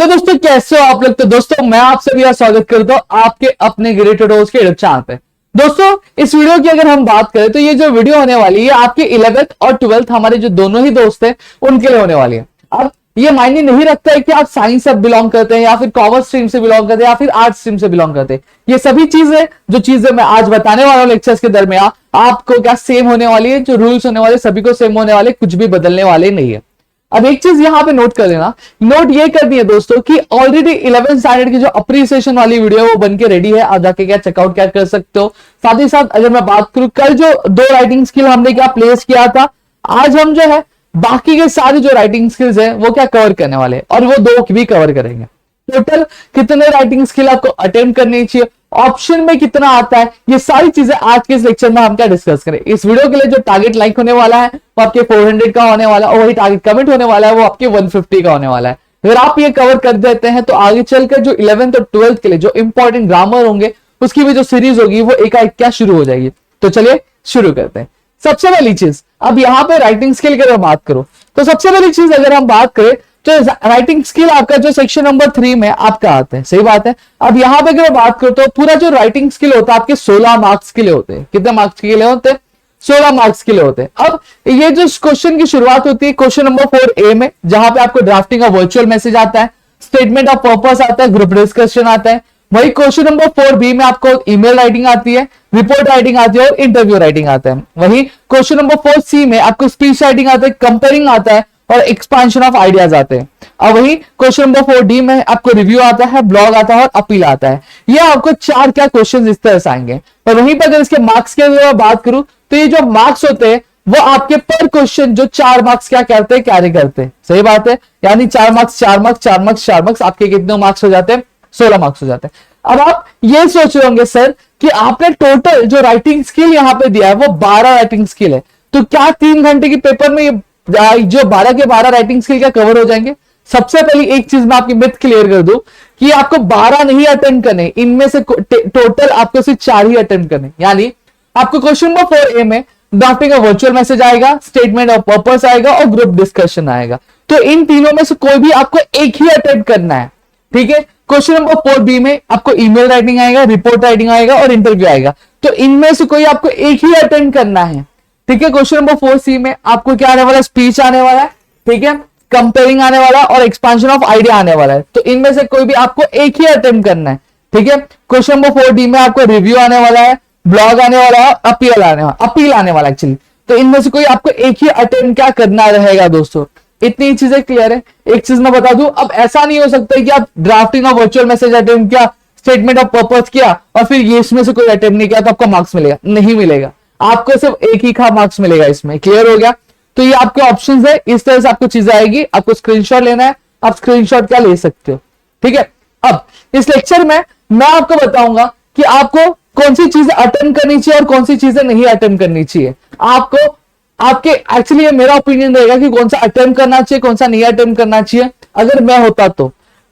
दोस्तों, कैसे हो आप लोग। तो दोस्तों मैं आप सभी का स्वागत करता हूं आपके अपने ग्रेट ट्यूटोरियल्स के यूट्यूब चैनल पे। दोस्तों इस वीडियो की अगर हम बात करें तो ये जो वीडियो होने वाली है आपके 11th और 12th हमारे जो दोनों ही दोस्त हैं उनके लिए होने वाली है। अब ये मायने नहीं रखता है कि आप साइंस से बिलोंग करते हैं या फिर कॉमर्स स्ट्रीम से बिलोंग करते हैं या फिर आर्ट्स स्ट्रीम से बिलोंग करते हैं। ये सभी चीजें जो चीजें मैं आज बताने वाला हूं लेक्चर्स के दरमियान आपको क्या सेम होने वाली है। जो रूल्स होने वाले सभी को सेम होने वाले, कुछ भी बदलने वाले नहीं है। अब एक चीज यहां पे नोट कर लेना, नोट ये करनी है दोस्तों कि ऑलरेडी 11th स्टैंडर्ड की जो अप्रिसिएशन वाली वीडियो है वो बन के रेडी है। आप जाके क्या चेकआउट क्या कर सकते हो। साथ ही साथ अगर मैं बात करूं कल जो 2 राइटिंग स्किल हमने क्या प्लेस किया था, आज हम जो है बाकी के सारे जो राइटिंग स्किल्स है वो क्या कवर करने वाले हैं और वो 2 भी कवर करेंगे। टोटल कितने राइटिंग स्किल आपको अटेम्प्ट करनी चाहिए, ऑप्शन में कितना आता है, ये सारी चीजें आज के इस लेक्चर में हम क्या डिस्कस करें। इस वीडियो के लिए जो टारगेट लाइक होने वाला है वो आपके 400 का होने वाला है और वही टारगेट कमेंट होने वाला है वो आपके 150 का होने वाला है। अगर आप ये कवर कर देते हैं तो आगे चलकर जो 11th और 12th के लिए जो इंपॉर्टेंट ग्रामर होंगे उसकी भी जो सीरीज होगी वो एकाएक क्या शुरू हो जाएगी। तो चलिए शुरू करते हैं। सबसे पहली चीज, अब यहाँ पे राइटिंग स्किल की अगर बात करो तो सबसे पहली चीज अगर हम बात करें तो राइटिंग स्किल आपका जो सेक्शन नंबर 3 में आपका आता है, सही बात है। अब यहाँ पे अगर बात करो तो पूरा जो राइटिंग स्किल होता है आपके 16 मार्क्स के लिए होते हैं। कितने मार्क्स के लिए होते हैं? 16 मार्क्स के लिए होते हैं। अब ये जो क्वेश्चन की शुरुआत होती है क्वेश्चन नंबर 4A में, जहां पे आपको ड्राफ्टिंग का वर्चुअल मैसेज आता है, स्टेटमेंट ऑफ पर्पस आता है, ग्रुप डिस्कशन आता है। वही क्वेश्चन नंबर 4B में आपको ईमेल राइटिंग आती है, रिपोर्ट राइटिंग आती है और इंटरव्यू राइटिंग आता है। वही क्वेश्चन नंबर 4C में आपको स्पीच राइटिंग आता है, कंपेयरिंग आता है और एक्सपांशन ऑफ आइडियाज आते हैं। अब वही क्वेश्चन नंबर 4D में आपको रिव्यू आता है, ब्लॉग आता है और अपील आता है। ये आपको 4 क्या क्वेश्चन इस तरह से आएंगे। पर वहीं पर अगर इसके मार्क्स की बात करूं तो ये जो मार्क्स होते हैं वो आपके पर क्वेश्चन जो 4 मार्क्स क्या करते हैं, कैरी करते हैं। सही बात है, यानी 4 मार्क्स 4 मार्क्स 4 मार्क्स 4 मार्क्स आपके कितने मार्क्स हो जाते हैं? 16 मार्क्स हो जाते हैं। अब आप ये सोच रहे होंगे सर कि आपने टोटल जो राइटिंग स्किल यहाँ पे दिया है वो 12 राइटिंग स्किल है, तो क्या 3 घंटे की पेपर में जो 12 के 12 राइटिंग स्किल क्या कवर हो जाएंगे? सबसे पहली एक चीज मैं आपकी मिथ क्लियर कर दूं कि आपको 12 नहीं अटेम्प्ट करने, इनमें से टोटल आपको सिर्फ 4 ही अटेम्प्ट करने। यानी आपको क्वेश्चन नंबर 4A में ड्राफ्टिंग का वर्चुअल मैसेज आएगा, स्टेटमेंट ऑफ पर्पस आएगा और ग्रुप डिस्कशन आएगा। तो इन तीनों में से कोई भी आपको एक ही अटेम्प्ट करना है, ठीक है। क्वेश्चन नंबर 4B में आपको ईमेल राइटिंग आएगा, रिपोर्ट राइटिंग आएगा और इंटरव्यू आएगा। तो इनमें से कोई आपको एक ही अटेम्प्ट करना है, ठीक है। क्वेश्चन नंबर 4C में आपको क्या आने वाला है? स्पीच आने वाला है, ठीक है, कंपेयरिंग आने वाला और एक्सपांशन ऑफ आइडिया आने वाला है। तो इनमें से कोई भी आपको एक ही अटेम्प्ट करना है, ठीक है। क्वेश्चन नंबर 4D में आपको रिव्यू आने वाला है, ब्लॉग आने वाला है, अपील आने वाला एक्चुअली। तो इनमें से कोई आपको एक ही अटेम्प्ट क्या करना रहेगा दोस्तों। इतनी चीजें क्लियर है। एक चीज मैं बता दूं, अब ऐसा नहीं हो सकता कि आप drafting of virtual message attempt किया, स्टेटमेंट ऑफ पर्पस किया और फिर ये इसमें से कोई अटेम्प्ट नहीं किया तो आपको मार्क्स मिलेगा, नहीं मिलेगा। आपको सिर्फ एक ही का मार्क्स मिलेगा इसमें। क्लियर हो गया? तो ये आपके ऑप्शंस है, इस तरह से आपको चीजें आएगी। आपको स्क्रीनशॉट लेना है, आप स्क्रीनशॉट क्या ले सकते हो, ठीक है। अब इस लेक्चर में मैं आपको बताऊंगा कि आपको कौन सी चीजें अटेम्प्ट करनी चाहिए और कौन सी चीजें नहीं अटेम्प्ट करनी चाहिए। आपको आपके एक्चुअली ये मेरा ओपिनियन रहेगा कि कौन सा अटेम्प्ट करना चाहिए, कौन सा नहीं अटेम्प्ट करना चाहिए। अगर मैं होता तो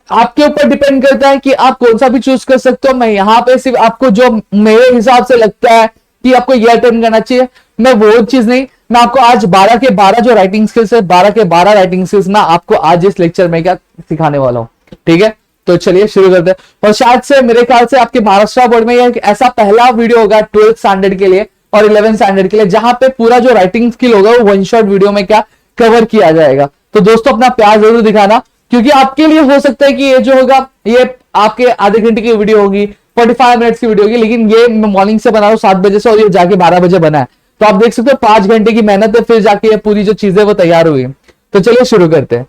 आपके ऊपर डिपेंड करता है कि आप कौन सा भी चूज कर सकते हो। मैं यहाँ पे सिर्फ आपको जो मेरे हिसाब से लगता है कि आपको ये अटेम्प्ट करना चाहिए, मैं वो चीज नहीं, मैं आपको आज 12 के 12 जो राइटिंग स्किल्स है, 12 के 12 राइटिंग स्किल्स मैं आपको आज इस लेक्चर में क्या सिखाने वाला हूँ, ठीक है। तो चलिए शुरू करते हैं। और शायद से मेरे ख्याल से आपके महाराष्ट्र बोर्ड में यह ऐसा पहला वीडियो होगा 12th स्टैंडर्ड के लिए और 11th स्टैंडर्ड के लिए जहां पे पूरा जो राइटिंग स्किल होगा वो 1 शॉट वीडियो में क्या कवर किया जाएगा। तो दोस्तों अपना प्यार जरूर दिखाना, क्योंकि आपके लिए हो सकता है कि ये जो होगा ये आपके आधे घंटे की वीडियो होगी, 45 मिनट्स की वीडियो होगी, लेकिन ये मैं मॉर्निंग से बना रहा हूँ 7 बजे से और ये जाके 12 बजे बना है। तो आप देख सकते हो 5 घंटे की मेहनत है, फिर जाके ये पूरी जो चीजें वो तैयार हुई। तो चलिए शुरू करते हैं।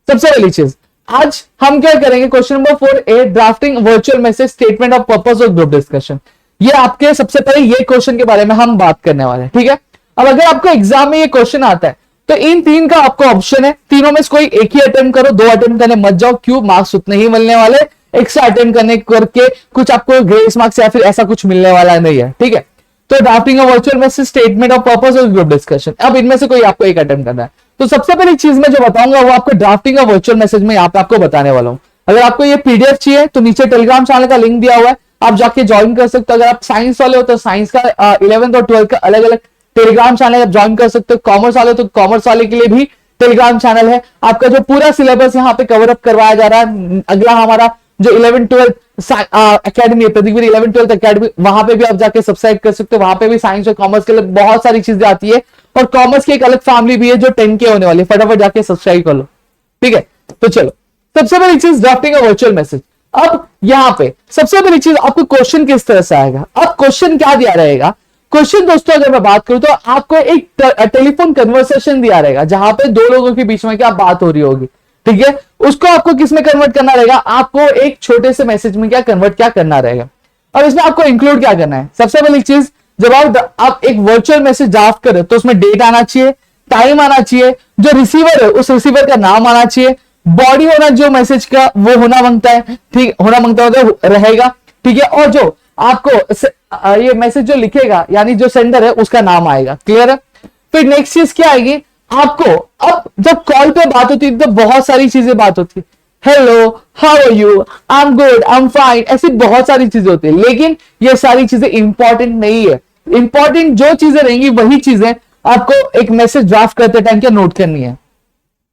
सबसे पहली चीज आज हम क्या करेंगे, question number 4A drafting virtual message, statement of purpose और ग्रुप डिस्कशन। ये आपके सबसे पहले ये क्वेश्चन के बारे में हम बात करने वाले हैं, ठीक है। अब अगर आपको एग्जाम में ये क्वेश्चन आता है तो इन 3 का आपको ऑप्शन है, तीनों में से कोई एक ही अटेम्प्ट करो, 2 अटेम्प्ट करने मत जाओ। क्यों? मार्क्स उतने ही मिलने वाले, एक्स्ट्रा अटेम्प्ट करने करके कुछ आपको ग्रेस मार्क्स या फिर ऐसा कुछ मिलने वाला नहीं है, ठीक है। तो drafting of virtual message, statement of purpose और ग्रुप डिस्कशन, अब इनमें से कोई आपको एक अटेम्प्ट करना है। तो सबसे पहली चीज मैं जो बताऊंगा वो आपको ड्राफ्टिंग ऑफ वर्चुअल मैसेज में यहाँ पे आपको बताने वाला हूँ। अगर आपको ये पीडीएफ चाहिए तो नीचे टेलीग्राम चैनल का लिंक दिया हुआ है, आप जाके ज्वाइन कर सकते हो। अगर आप साइंस वाले हो तो साइंस का 11th और 12th का अलग अलग टेलीग्राम चैनल आप ज्वाइन कर सकते हो। कॉमर्स वाले तो कॉमर्स वाले के लिए भी टेलीग्राम चैनल है, आपका जो पूरा सिलेबस यहाँ पे कवर अप करवाया जा रहा है। अगला हमारा जो 11-12 अकेडमी है, प्रदीप 11-12 अकेडमी, वहां पे भी आप जाके सब्सक्राइब कर सकते हो। वहां पे भी साइंस और कॉमर्स के लिए बहुत सारी चीजें आती है, और कॉमर्स की एक अलग फैमिली भी है जो 10K होने वाली है। फटाफट जाके सब्सक्राइब कर लो, ठीक है। तो चलो, सबसे बड़ी चीज ड्राफ्टिंग वर्चुअल मैसेज। अब यहाँ पे सबसे बड़ी चीज, आपको क्वेश्चन किस तरह से आएगा। अब क्वेश्चन क्या दिया रहेगा, क्वेश्चन दोस्तों अगर मैं बात करूं तो आपको एक टेलीफोन कन्वर्सेशन दिया रहेगा, जहां पे दो लोगों के बीच में क्या बात हो रही होगी, ठीक है। उसको आपको किस में कन्वर्ट करना रहेगा, आपको एक छोटे से मैसेज में क्या कन्वर्ट क्या करना रहेगा। और इसमें आपको इंक्लूड क्या करना है, सबसे पहली चीज, जब आप एक वर्चुअल मैसेज ड्राफ्ट करें तो उसमें डेट आना चाहिए, टाइम आना चाहिए, जो रिसीवर है उस रिसीवर का नाम आना चाहिए, बॉडी होना जो मैसेज का वो होना मांगता है, ठीक होना मांगता है रहेगा, ठीक है। और जो आपको ये मैसेज जो लिखेगा यानी जो सेंडर है उसका नाम आएगा, क्लियर है। फिर नेक्स्ट चीज क्या आएगी, आपको अब जब कॉल पे बात होती है तो बहुत सारी चीजें बात होती है, hello, how are you, I am good, I am fine, ऐसी बहुत सारी चीजें होती है। लेकिन ये सारी चीजें इंपॉर्टेंट नहीं है। इंपॉर्टेंट जो चीजें रहेंगी वही चीजें आपको एक मैसेज ड्राफ्ट करते टाइम क्या नोट करनी है,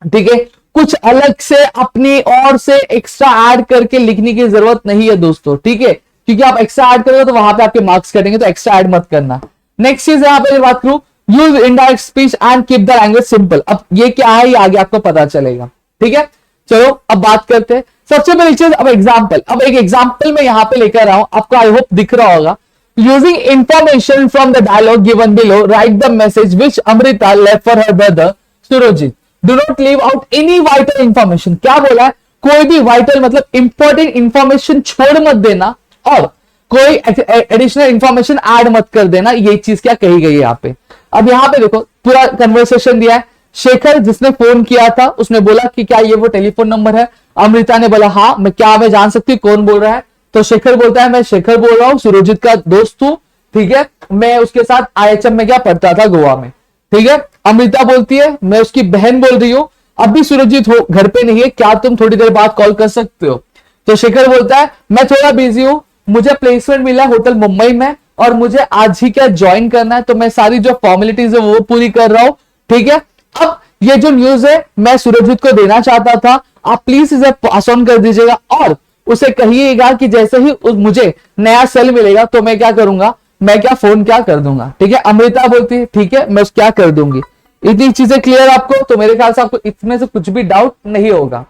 ठीक है। कुछ अलग से अपनी और से एक्स्ट्रा ऐड करके लिखने की जरूरत नहीं है दोस्तों, ठीक है, क्योंकि आप एक्स्ट्रा ऐड करोगे तो वहां पे आपके मार्क्स कटेंगे, तो एक्स्ट्रा ऐड मत करना। नेक्स्ट चीज यहाँ पे बात करूं, use indirect speech and keep the language simple. अब ये क्या है ये आगे आपको पता चलेगा, ठीक है। चलो अब बात करते हैं सबसे पहली चीज, अब एग्जाम्पल। अब एक एग्जाम्पल मैं यहाँ पे लेकर आऊं, आपको आई होप दिख रहा होगा। Using information from the dialogue given below, write the message which Amrita left for her brother Surjit. Do not leave out any vital information. क्या बोला है, कोई भी वाइटल मतलब इंपॉर्टेंट इंफॉर्मेशन छोड़ मत देना, और कोई एडिशनल इंफॉर्मेशन ऐड मत कर देना। ये चीज क्या कही गई है यहाँ पे। अब यहाँ पे देखो पूरा कन्वर्सेशन दिया है। शेखर जिसने फोन किया था उसने बोला कि क्या ये वो टेलीफोन नंबर है। अमृता ने बोला हाँ, मैं जान सकती हूँ कौन बोल रहा है। तो शेखर बोलता है मैं शेखर बोल रहा हूँ, सुरजीत का दोस्त हूँ, ठीक है, मैं उसके साथ IHM में क्या पढ़ता था गोवा में, ठीक है। अमृता बोलती है मैं उसकी बहन बोल रही हूँ, अभी सुरजीत घर पे नहीं है, क्या तुम थोड़ी देर बाद कॉल कर सकते हो। तो शेखर बोलता है मैं थोड़ा बिजी हूँ, मुझे प्लेसमेंट मिला होटल मुंबई में और मुझे आज ही क्या ज्वाइन करना है, तो मैं सारी जो फॉर्मेलिटीज है वो पूरी कर रहा हूं, ठीक है। अब ये जो न्यूज है मैं सुरजीत को देना चाहता था, आप प्लीज इसे पास ऑन कर दीजिएगा और उसे कहिएगा कि जैसे ही मुझे नया सेल मिलेगा तो मैं क्या करूंगा, मैं क्या फोन क्या कर दूंगा, ठीक है। अमृता बोलती है ठीक है मैं क्या कर दूंगी। इतनी चीजें क्लियर आपको, तो मेरे ख्याल से आपको इसमें से कुछ भी डाउट नहीं होगा।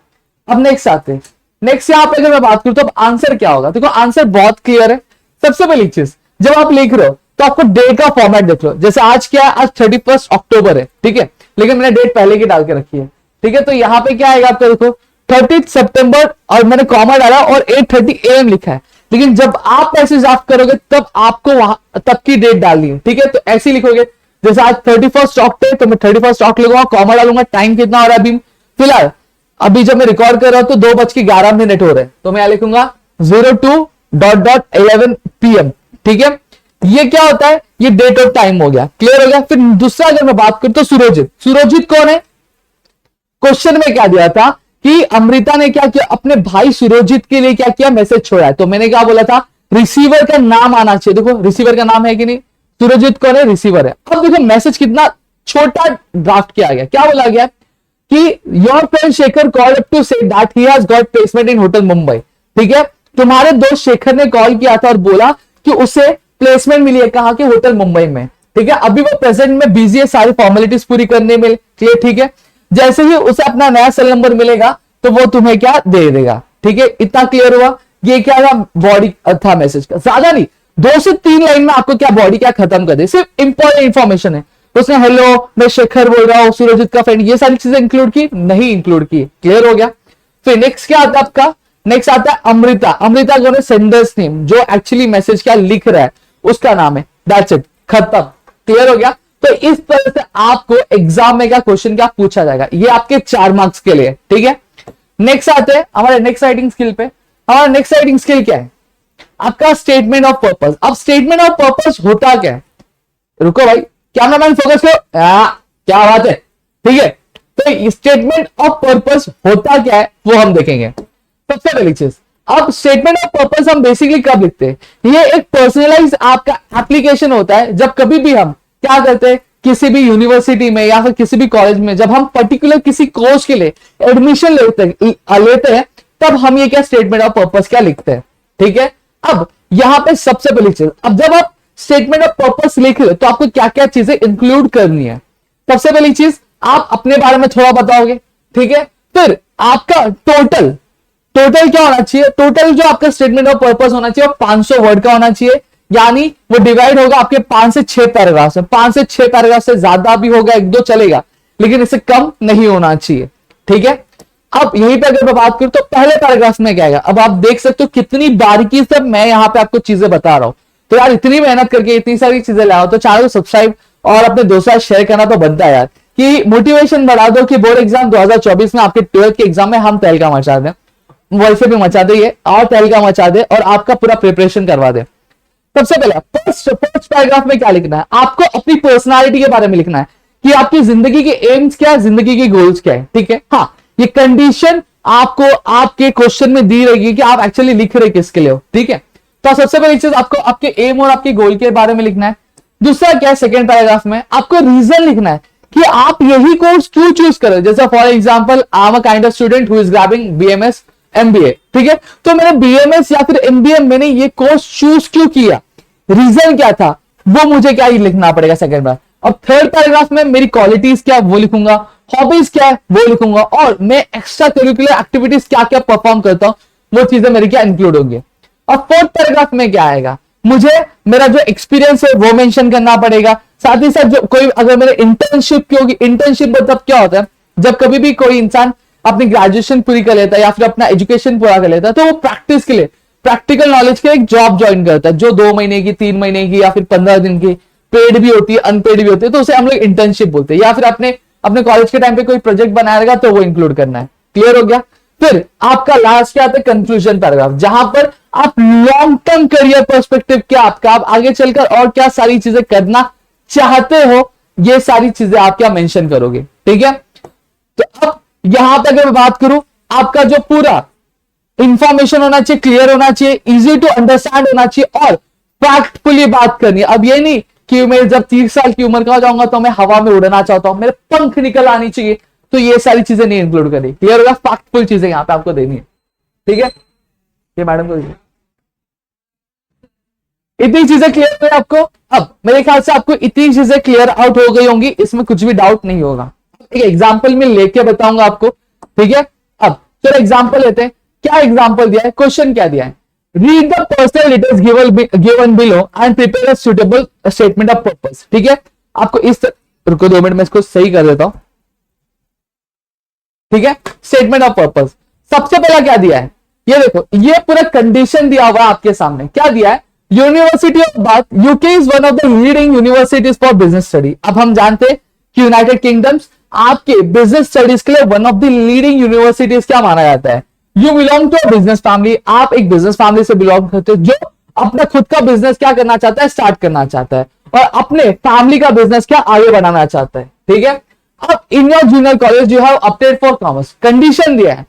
अब नेक्स्ट आते हैं, नेक्स्ट यहाँ पे अगर मैं बात करूं तो अब आंसर क्या होगा। देखो आंसर बहुत क्लियर है। सबसे पहली चीज, जब आप लिख रहे हो तो आपको डे का फॉर्मेट देख लो। जैसे आज क्या है, आज 31 अक्टूबर है, ठीक है, लेकिन मैंने डेट पहले की डाल के रखी है, ठीक है। तो यहाँ पे क्या आएगा आपका, देखो 30 सितंबर और मैंने कॉमा डाला और 8:30 AM लिखा है, लेकिन जब आप मैसेज ड्राफ्ट करोगे तब आपको वहां तब की डेट डालनी है, ठीक है। तो ऐसे ही लिखोगे, जैसे आज 31 अक्टूबर है तो मैं 31 अक्टूबर लिखूंगा, कॉमा डालूंगा, टाइम कितना हो रहा है अभी फिलहाल, अभी जब मैं रिकॉर्ड कर रहा हूं तो 2:11 हो रहे हैं, तो मैं लिखूंगा 02.11 PM, ठीक है। ये क्या होता है, ये डेट ऑफ टाइम हो गया, क्लियर हो गया। फिर दूसरा अगर मैं बात करूं तो सुरजीत कौन है। क्वेश्चन में क्या दिया था कि अमृता ने क्या किया, अपने भाई सुरजीत के लिए क्या किया, मैसेज छोड़ा है। तो मैंने क्या बोला था, रिसीवर का नाम आना चाहिए। देखो रिसीवर का नाम है कि नहीं, सुरजीत कौन है, रिसीवर है। अब देखो मैसेज कितना छोटा ड्राफ्ट किया गया, क्या बोला गया कि your friend Shekhar call up to say that he has got placement in hotel Mumbai, ठीक है। तुम्हारे दोस्त शेखर ने कॉल किया था और बोला कि उसे प्लेसमेंट मिली है, कहा कि होटल मुंबई में, ठीक है। अभी वो प्रेजेंट में बिजी है सारी फॉर्मेलिटीज पूरी करने में, क्लियर, ठीक है। जैसे ही उसे अपना नया सेल नंबर मिलेगा तो वो तुम्हें क्या दे देगा, ठीक है। इतना क्लियर हुआ। ये क्या था, बॉडी था मैसेज का, ज्यादा नहीं, 2 से 3 लाइन में आपको क्या बॉडी क्या खत्म कर दे, सिर्फ इंपॉर्टेंट इंफॉर्मेशन है। उसने हेलो मैं शेखर बोल रहा हूं, सुरजीत का फ्रेंड, ये सारी चीजें इंक्लूड की नहीं, इंक्लूड की, क्लियर हो गया। फिर नेक्स्ट क्या आता है आपका, नेक्स्ट आता है अमृता। अमृता कौन है, सेंडर्स नेम, जो एक्चुअली मैसेज क्या लिख रहा है उसका नाम है, दैट्स इट, खत्म, क्लियर हो गया। तो इस तरह से आपको एग्जाम में क्या क्वेश्चन क्या पूछा जाएगा, ये आपके 4 मार्क्स के लिए, ठीक है। नेक्स्ट आते हैं हमारे नेक्स्ट राइटिंग स्किल पे। हमारा नेक्स्ट राइटिंग स्किल क्या है, आपका स्टेटमेंट ऑफ पर्पस। अब स्टेटमेंट ऑफ पर्पस होता क्या है, रुको भाई कैमरामैन फोकस करो, क्या बात है, ठीक है। तो स्टेटमेंट ऑफ पर्पस होता क्या है वो हम देखेंगे। सबसे पहली चीज, अब स्टेटमेंट ऑफ पर्पस हम बेसिकली कब लिखते हैं, ये एक पर्सनलाइज आपका एप्लीकेशन होता है। जब कभी भी हम क्या करते हैं, किसी भी यूनिवर्सिटी में या फिर किसी भी कॉलेज में जब हम पर्टिकुलर किसी कोर्स के लिए एडमिशन लेते हैं तब हम ये क्या स्टेटमेंट ऑफ पर्पस क्या लिखते हैं। ठीक है, अब यहां पे सबसे पहली चीज, अब जब आप स्टेटमेंट ऑफ पर्पस लिख रहे हो तो आपको क्या क्या चीजें इंक्लूड करनी है। सबसे पहली चीज, आप अपने बारे में थोड़ा बताओगे। ठीक है, फिर आपका टोटल क्या होना चाहिए, टोटल जो आपका स्टेटमेंट ऑफ पर्पस होना चाहिए वो 500 वर्ड का होना चाहिए, यानी वो डिवाइड होगा आपके 5 से 6 पैराग्राफ से। 5 से 6 पैराग्राफ से ज्यादा भी होगा, 1-2 चलेगा, लेकिन इससे कम नहीं होना चाहिए। ठीक है, अब यहीं पे अगर मैं बात करूं तो पहले पैराग्राफ में क्या आएगा, अब आप देख सकते हो कितनी बारीकी से मैं यहां पे आपको चीजें बता रहा हूं। तो यार इतनी मेहनत करके इतनी सारी चीजें लाओ तो चैनल को सब्सक्राइब और अपने दोस्तों शेयर करना तो बनता है यार, कि मोटिवेशन बढ़ा दो कि बोर्ड एग्जाम 2024 में आपके 12th के एग्जाम में हम तहलका मचा दें, वैसे भी मचा दे ये और तहलका मचा दे और आपका पूरा प्रिपरेशन करवा दे। सबसे पहले फर्स्ट पैराग्राफ में क्या लिखना है, आपको अपनी पर्सनालिटी के बारे में लिखना है कि आपकी जिंदगी के एम्स क्या है, जिंदगी के गोल्स क्या है। ठीक है, हाँ, ये कंडीशन आपको आपके क्वेश्चन में दी रहेगी कि आप एक्चुअली लिख रहे किसके लिए हो। ठीक है, तो सबसे पहली चीज आपको आपके एम और आपके गोल के बारे में लिखना है। दूसरा क्या है, सेकंड पैराग्राफ में आपको रीजन लिखना है कि आप यही कोर्स क्यों चूज करें। जैसे for example, I am a kind of student who is grabbing BMS MBA. ठीक है, तो मैंने बीएमएस या फिर एमबीए मैंने ये कोर्स चूज क्यों किया, रीजन क्या था, वो मुझे क्या लिखना पड़ेगा सेकंड बार। अब थर्ड पैराग्राफ में मेरी क्वालिटीज क्या वो लिखूंगा, हॉबीज क्या है वो लिखूंगा, और मैं एक्स्ट्रा करिकुलर एक्टिविटीज क्या क्या परफॉर्म करता हूं वो चीजें मेरी क्या इंक्लूड होंगी। और फोर्थ पैराग्राफ में क्या आएगा, मुझे मेरा जो एक्सपीरियंस है वो मेंशन करना पड़ेगा। साथ ही साथ जो कोई अगर मेरे इंटर्नशिप की होगी, इंटर्नशिप मतलब क्या होता है, जब कभी भी कोई इंसान अपनी ग्रेजुएशन पूरी कर लेता है या फिर अपना एजुकेशन पूरा कर लेता है तो वो प्रैक्टिस के लिए, प्रैक्टिकल नॉलेज के लिए एक जॉब ज्वाइन करता है, जो 2 महीने की, 3 महीने की या फिर 15 दिन की, पेड भी होती है अनपेड भी होती है, तो उसे हम लोग इंटर्नशिप बोलते हैं। या फिर अपने कॉलेज के टाइम पे कोई प्रोजेक्ट बनाएगा तो वो इंक्लूड करना है। क्लियर हो गया। फिर आपका लास्ट क्या आता है, कंक्लूजन पैराग्राफ, जहां पर आप लॉन्ग टर्म करियर पर्सपेक्टिव क्या आपका, आप आगे चलकर और क्या सारी चीजें करना चाहते हो, ये सारी चीजें आप क्या मेंशन करोगे। ठीक है, तो अब यहां तक अगर मैं बात करूं, आपका जो पूरा इंफॉर्मेशन होना चाहिए, क्लियर होना चाहिए, इजी टू अंडरस्टैंड होना चाहिए और फैक्टफुली बात करनी है। अब ये नहीं कि मैं जब 30 साल की उम्र का हो जाऊंगा तो मैं हवा में उड़ना चाहता हूं, मेरे पंख निकल आनी चाहिए, तो ये सारी चीजें नहीं इंक्लूड करी। क्लियर होगा, फैक्टफुल चीजें यहां पे आपको देनी है। ठीक है, ये मैडम को इतनी चीजें क्लियर है आपको। अब मेरे ख्याल से आपको इतनी चीजें क्लियर आउट हो गई होंगी, इसमें कुछ भी डाउट नहीं होगा। एक एग्जाम्पल में लेके बताऊंगा आपको। ठीक है, अब चलो एग्जाम्पल लेते हैं। क्या एग्जाम्पल दिया है, क्वेश्चन क्या दिया है, read the personal details given below and prepare a suitable statement of purpose. ठीक है, आपको रुको 2 मिनट में इसको सही कर देता हूं। ठीक है, स्टेटमेंट ऑफ पर्पस सबसे पहला क्या दिया है, ये देखो, ये पूरा कंडीशन दिया हुआ है आपके सामने। क्या दिया है, university of Bath UK is one of the leading universities for business study. अब हम जानते हैं कि यूनाइटेड किंगडम्स आपके बिजनेस स्टडीज के लिए one of the leading universities क्या माना जाता है। You belong to a business family, आप एक बिजनेस फैमिली से बिलोंग करते हो जो अपना खुद का बिजनेस क्या करना चाहता है, स्टार्ट करना चाहता है और अपने फैमिली का बिजनेस क्या आगे बढ़ाना चाहता है। ठीक है, अब in your junior college you have update for commerce, condition दिया है,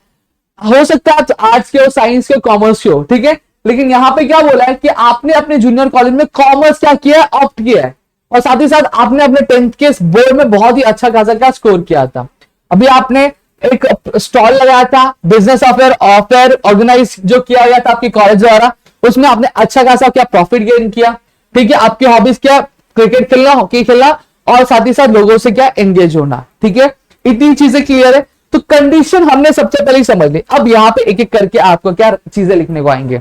हो सकता है आर्ट्स के हो, साइंस के हो, कॉमर्स के हो। ठीक है, लेकिन यहां पे क्या बोला है कि आपने अपने जूनियर कॉलेज में कॉमर्स क्या किया है, ऑप्ट किया है, और साथ ही साथ आपने अपने 10th के बोर्ड में बहुत ही अच्छा खासा क्या स्कोर किया था। अभी आपने एक स्टॉल लगाया था, बिजनेस ऑफेयर ऑर्गेनाइज जो किया गया था आपके कॉलेज द्वारा, उसमें आपने अच्छा खासा क्या प्रॉफिट गेन किया। ठीक है, आपकी हॉबीज क्या, क्रिकेट खेलना, हॉकी खेलना और साथ ही साथ लोगों से क्या एंगेज होना। ठीक है, इतनी चीजें क्लियर है, तो कंडीशन हमने सबसे पहले समझ ली। अब यहां पे एक एक करके आपको क्या चीजें लिखने को आएंगे।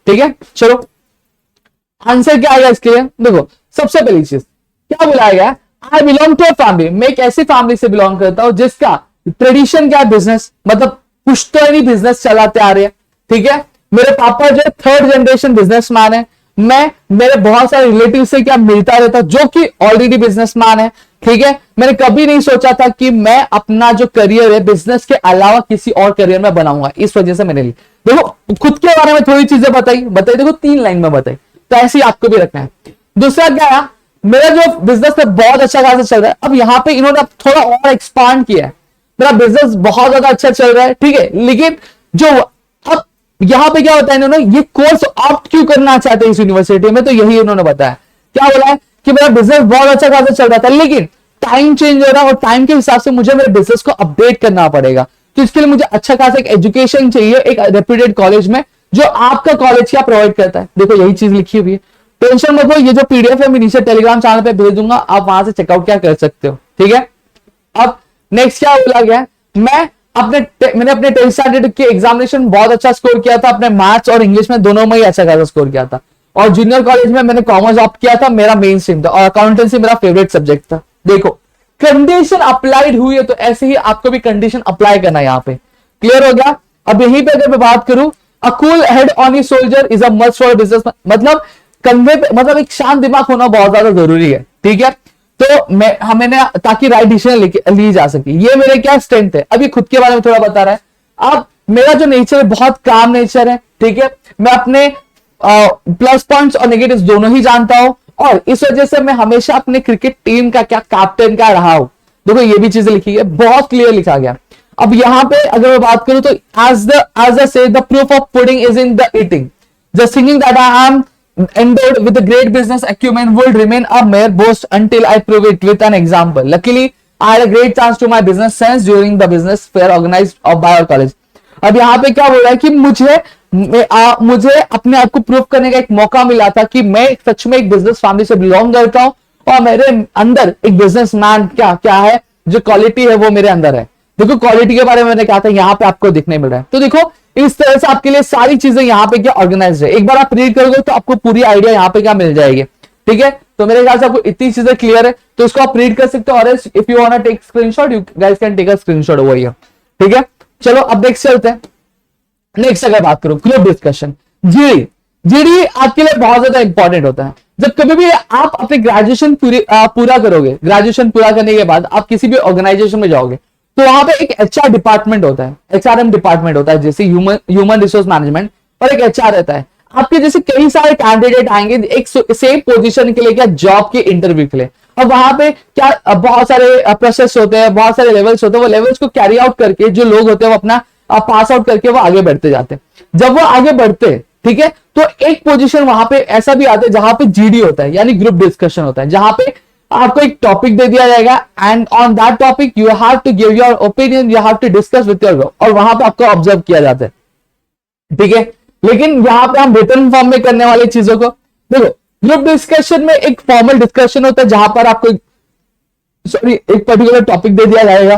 ठीक है, चलो आंसर क्या आएगा इसके लिए, देखो सबसे पहली चीज क्या बुलाया गया, I belong to a family, मैं एक ऐसी फैमिली से बिलोंग करता हूं जिसका ट्रेडिशन क्या है, बिजनेस, मतलब पुश्तैनी बिजनेस चलाते आ रहे हैं। ठीक है, मेरे पापा जो 3rd जनरेशन बिजनेसमैन है, मैं मेरे बहुत सारे रिलेटिव से क्या मिलता रहता जो कि ऑलरेडी बिजनेसमैन है। ठीक है, मैंने कभी नहीं सोचा था कि मैं अपना जो करियर है बिजनेस के अलावा किसी और करियर में बनाऊंगा, इस वजह से मैंने ली। देखो खुद के बारे में थोड़ी चीजें बताई, देखो 3 लाइन में बताई, तो ऐसे ही आपको भी रखना है। दूसरा क्या है, मेरा जो बिजनेस है बहुत अच्छा खासा चल रहा है। अब यहाँ पे इन्होंने थोड़ा और एक्सपांड किया है, मेरा बिजनेस बहुत ज्यादा अच्छा चल रहा है। ठीक है, लेकिन जो अब यहां पे क्या होता है, इन्होंने ये कोर्स ऑप्ट क्यों करना चाहते हैं इस यूनिवर्सिटी में, तो यही इन्होंने बताया। क्या बोला है कि मेरा बिजनेस बहुत अच्छा खासा चल रहा था, लेकिन टाइम चेंज हो रहा है और टाइम के हिसाब से मुझे मेरे बिजनेस को अपडेट करना पड़ेगा। तो इसके लिए मुझे अच्छा खासा एक एजुकेशन चाहिए एक रेप्यूटेड कॉलेज में, जो आपका कॉलेज क्या प्रोवाइड करता है। देखो यही चीज लिखी हुई है, टेंशन मत लो, ये जो पीडीएफ है मैं नीचे टेलीग्राम चैनल पे भेज दूंगा, आप वहां से चेकआउट क्या कर सकते हो, ठीक है। अब नेक्स्ट क्या बोला गया, मैंने अपने 10th स्टैंडर्ड के एग्जामिनेशन बहुत अच्छा स्कोर किया था, अपने मैथ्स और इंग्लिश में दोनों में ही अच्छा खासा स्कोर किया था। और जूनियर कॉलेज में मैंने कॉमर्स ऑप्ट किया था, मेरा मेन स्ट्रीम था और अकाउंटेंसी मेरा फेवरेट सब्जेक्ट था। देखो कंडीशन अप्लाइड हुई है तो ऐसे ही आपको भी कंडीशन अप्लाई करना है, यहाँ पे क्लियर हो गया। अब यहीं पे अगर मैं बात करूं, a cool head on a soldier is a must for business, मतलब कन्वे मतलब एक शांत दिमाग होना बहुत ज्यादा जरूरी है, ठीक है। तो हमें ताकि राइट डिसीजन ली जा सके, ये मेरे क्या स्ट्रेंथ है। अब ये खुद के बारे में थोड़ा बता रहा है। अब मेरा जो नेचर है बहुत काम नेचर है, ठीक है। मैं अपने प्लस पॉइंट्स और नेगेटिव्स दोनों ही जानता हूं और इस वजह से मैं हमेशा अपने क्रिकेट टीम का क्या कैप्टन का रहा हूं। देखो ये भी चीजें लिखी है, बहुत क्लियर लिखा गया। अब यहां पे अगर मैं बात करूं तो as I say the proof of pudding is in the eating, just thinking that I am endowed with a great business acumen would remain a mere boast until I prove it with an example. Luckily I had a great chance to my business sense during the business fair organized by our college. अब यहाँ पे क्या बोल रहा है कि मुझे अपने आप को प्रूव करने का एक मौका मिला था कि मैं सच में एक बिजनेस फैमिली से बिलोंग करता हूं और मेरे अंदर एक बिजनेसमैन क्या है, जो क्वालिटी है वो मेरे अंदर है। देखो क्वालिटी के बारे में मैंने कहा था, यहाँ पे आपको दिखने मिल रहा है। तो देखो इस तरह से आपके लिए सारी चीजें यहाँ पे क्या ऑर्गेनाइज है। एक बार आप रीड करोगे तो आपको पूरी आइडिया यहाँ पे क्या मिल जाएगी, ठीक है। तो मेरे ख्याल से आपको इतनी चीजें क्लियर है, तो इसको आप रीड कर सकते हो। और if you want to take screenshot you guys can take a screenshot over here, ठीक है। चलो अब नेक्स्ट चलते हैं। नेक्स्ट अगर बात करो ग्रुप डिस्कशन, जीडी आपके लिए बहुत ज्यादा इंपॉर्टेंट होता है। जब कभी भी आप अपने ग्रेजुएशन पूरा करोगे, ग्रेजुएशन पूरा करने के बाद आप किसी भी ऑर्गेनाइजेशन में जाओगे तो वहां पे एक एचआर डिपार्टमेंट होता है, एचआरएम डिपार्टमेंट होता है, जैसे ह्यूमन रिसोर्स मैनेजमेंट, और एक एचआर रहता है। आपके जैसे कई सारे कैंडिडेट आएंगे एक सेम पोजीशन के लिए, क्या जॉब के इंटरव्यू के लिए। और वहां पे क्या बहुत सारे प्रोसेस होते हैं, बहुत सारे लेवल्स होते हैं। वो लेवल्स को कैरी आउट करके जो लोग होते हैं वो अपना पास आउट करके वो आगे बढ़ते जाते हैं। जब वो आगे बढ़ते हैं, ठीक है, तो एक पोजीशन वहां पे ऐसा भी आता है जहां पे जीडी होता है, यानी ग्रुप डिस्कशन होता है, जहां पे आपको एक टॉपिक दे दिया जाएगा and on that topic you have to give your opinion, you have to discuss with your group, और वहां पे आपको ऑब्जर्व किया जाता है, ठीक है। लेकिन यहां पे हम रिटर्न फॉर्म में करने वाली चीजों को देखो, ग्रुप डिस्कशन में एक फॉर्मल डिस्कशन होता है जहां पर आपको एक पर्टिकुलर टॉपिक दे दिया जाएगा,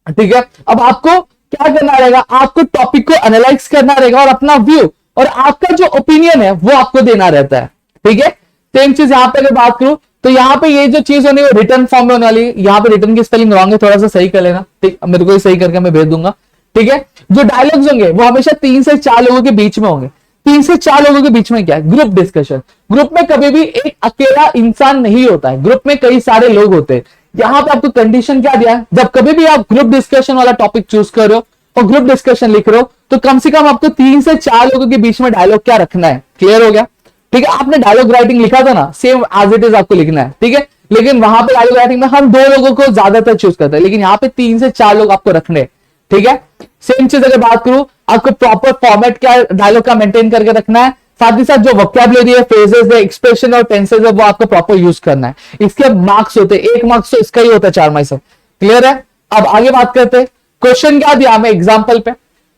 ठीक है। अब आपको क्या करना रहेगा, आपको टॉपिक को एनालाइज करना रहेगा और अपना व्यू और आपका जो ओपिनियन है वो आपको देना रहता है, ठीक है। सेम चीज यहां पे अगर बात करूं तो यहाँ पे ये जो चीज होनी है रिटर्न फॉर्म में होने वाली है। यहाँ पे रिटर्न की स्पेलिंग रॉन्ग है, थोड़ा सा सही कर लेना, ठीक, मेरे को सही करके मैं भेज दूंगा, ठीक है। जो डायलॉग्स होंगे वो हमेशा 3 से 4 लोगों के बीच में होंगे। 3 से 4 लोगों के बीच में क्या है, ग्रुप डिस्कशन। ग्रुप में कभी भी एक अकेला इंसान नहीं होता है, ग्रुप में कई सारे लोग होते हैं। यहाँ पे आपको कंडीशन क्या दिया है, जब कभी भी आप ग्रुप डिस्कशन वाला टॉपिक चूज कर रहे हो और ग्रुप डिस्कशन लिख रहे हो तो कम से कम आपको 3 से 4 लोगों के बीच में डायलॉग क्या रखना है, क्लियर हो गया, ठीक है। आपने डायलॉग राइटिंग लिखा था ना, सेम एज इट इज आपको लिखना है, ठीक है। लेकिन वहां पे डायलॉग राइटिंग में हम 2 लोगों को ज्यादातर चूज करते हैं, लेकिन यहाँ पे 3 से 4 लोग आपको रखने, ठीक है। सेम चीज अगर बात करूं, आपको प्रॉपर फॉर्मेट क्या डायलॉग का मेंटेन करके रखना है, साथ ही साथ जो वोकैबुलरी है, फ्रेजेस है, एक्सप्रेशन और टेंसेस है वो आपको प्रॉपर यूज करना है। इसके मार्क्स होते हैं, 1 मार्क्स तो इसका ही होता है 4 मार्क्स, क्लियर है। अब आगे बात करते हैं, क्वेश्चन क्या दिया हमें एग्जाम्पल पे।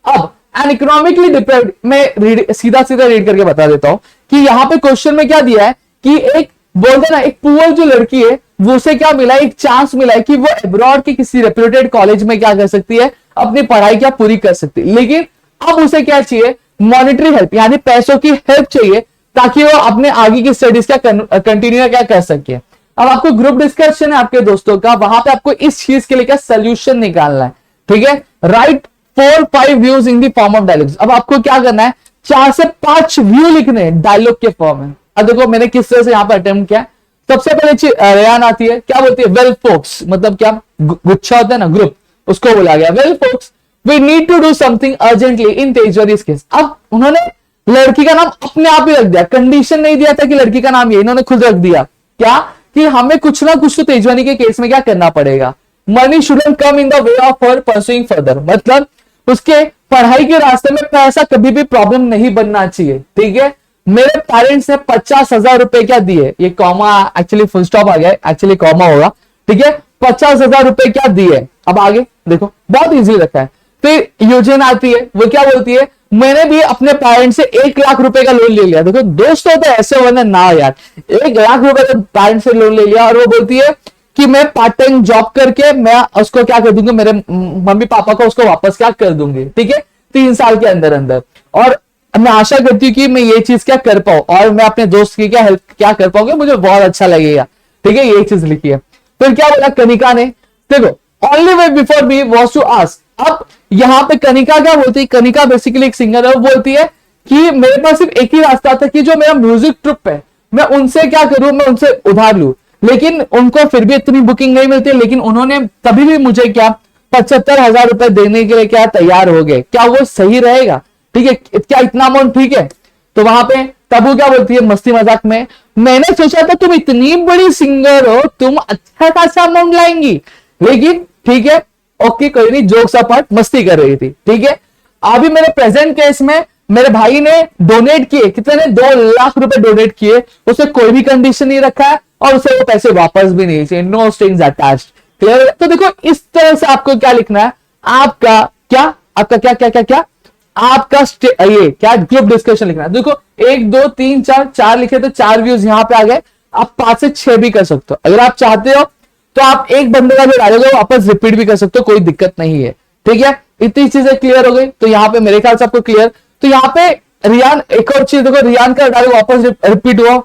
अब एन इकोनॉमिकली डिप्राइव्ड, मैं सीधा रीड करके बता देता हूं कि यहाँ पे क्वेश्चन में क्या दिया है कि एक बोलते ना, एक पुअर जो लड़की है वो उसे क्या मिला, एक चांस मिला है कि वो अब्रॉड के किसी रेप्यूटेड कॉलेज में क्या कर सकती है, अपनी पढ़ाई क्या पूरी कर सकती है। लेकिन अब उसे क्या चाहिए, मॉनेटरी हेल्प, यानी पैसों की हेल्प चाहिए ताकि वो अपने आगे की स्टडीज क्या कंटिन्यू क्या कर सके। अब आपको ग्रुप डिस्कशन है आपके दोस्तों का, वहां पे आपको इस चीज के लिए क्या सोल्यूशन निकालना है, ठीक है। Right 4-5 views in the form of dialogues. अब आपको क्या करना है, 4 से 5 व्यू लिखने हैं डायलॉग के फॉर्म में। अब देखो मैंने किस तरह से यहाँ पर अटेम्प्ट किया। सबसे पहले रेयान आती है, क्या बोलती है, वेल फोक्स, मतलब क्या गुच्छा होता है ना, ग्रुप, उसको बोला गया well folks we need to do something urgently in Tejwari's case. अब उन्होंने लड़की का नाम अपने आप ही रख दिया, कंडीशन नहीं दिया था कि लड़की का नाम ये, इन्होंने खुद रख दिया क्या कि हमें कुछ ना कुछ तो तेजवानी के केस में क्या करना पड़ेगा, money shouldn't come in the way of her pursuing further, मतलब उसके पढ़ाई के रास्ते में पैसा कभी भी प्रॉब्लम नहीं बनना चाहिए, ठीक है। मेरे पेरेंट्स ने 50,000 रुपए क्या दिए, ये कॉमा एक्चुअली फुल स्टॉप आ गया, एक्चुअली कॉमा होगा, ठीक है, 50,000 रुपए क्या दिए। अब आगे देखो, बहुत इजीली रखा है। फिर यूजेन आती है, वो क्या बोलती है, मैंने भी अपने पेरेंट्स से 1 लाख रुपए का लोन ले लिया। देखो दोस्तों, तो ऐसे होना ना यार, 1 लाख रुपए का पेरेंट्स से लोन ले लिया, और वो बोलती है कि मैं पार्ट टाइम जॉब करके मैं उसको क्या कर दूंगी, मेरे मम्मी पापा को उसको वापस क्या कर दूंगी, ठीक है, 3 साल के अंदर अंदर। और मैं आशा करती हूँ कि मैं ये चीज क्या कर पाऊं, और मैं अपने दोस्त की क्या हेल्प क्या कर पाऊंगा, मुझे बहुत अच्छा लगेगा, ठीक है, ये चीज लिखी है। फिर क्या बोला कनिका ने, देखो only way before me was to ask. अब यहाँ पे कनिका क्या बोलती है, कनिका बेसिकली एक सिंगर है, वो बोलती है कि मेरे पास सिर्फ एक ही रास्ता था कि जो मेरा म्यूजिक ट्रुप है मैं उनसे क्या करूं, मैं उनसे उधार लूं, लेकिन उनको फिर भी इतनी बुकिंग नहीं मिलती, लेकिन उन्होंने तभी भी मुझे क्या 75,000 रुपए देने के लिए क्या तैयार हो गए, क्या वो सही रहेगा, ठीक है, क्या इतना अमाउंट ठीक है। तो वहां पे तबू क्या बोलती है मस्ती मजाक में, मैंने सोचा था तुम इतनी बड़ी सिंगर हो, तुम अच्छा खासा अमाउंट लाएंगी, लेकिन ठीक है, ओके कोई नहीं, जोक्स अपार्ट, मस्ती कर रही थी, ठीक है। अभी मेरे प्रेजेंट केस में मेरे भाई ने डोनेट किए, कितने, 2 लाख रुपए डोनेट किए, उसे कोई भी कंडीशन नहीं रखा है, और उसे वो पैसे वापस भी नहीं चाहिए, नो स्ट्रिंग्स अटैच्ड, क्लियर। तो देखो इस तरह से आपको क्या लिखना है, आपका क्या, आपका क्या क्या क्या क्या आपका ये क्या ग्रुप डिस्कशन लिखना है। देखो 1 2 3 4, 4 लिखे तो 4 व्यूज यहां पे आ गए, आप 5 से 6 भी कर सकते हो, अगर आप चाहते हो तो आप एक बंदे का जो डालोगे वापस रिपीट भी कर सकते हो, कोई दिक्कत नहीं है, ठीक है। इतनी चीजें क्लियर हो गई, तो यहाँ पे मेरे ख्याल से आपको क्लियर। तो यहाँ पे रियान, एक और चीज देखो, रियान का डालो वापस रिपीट हुआ,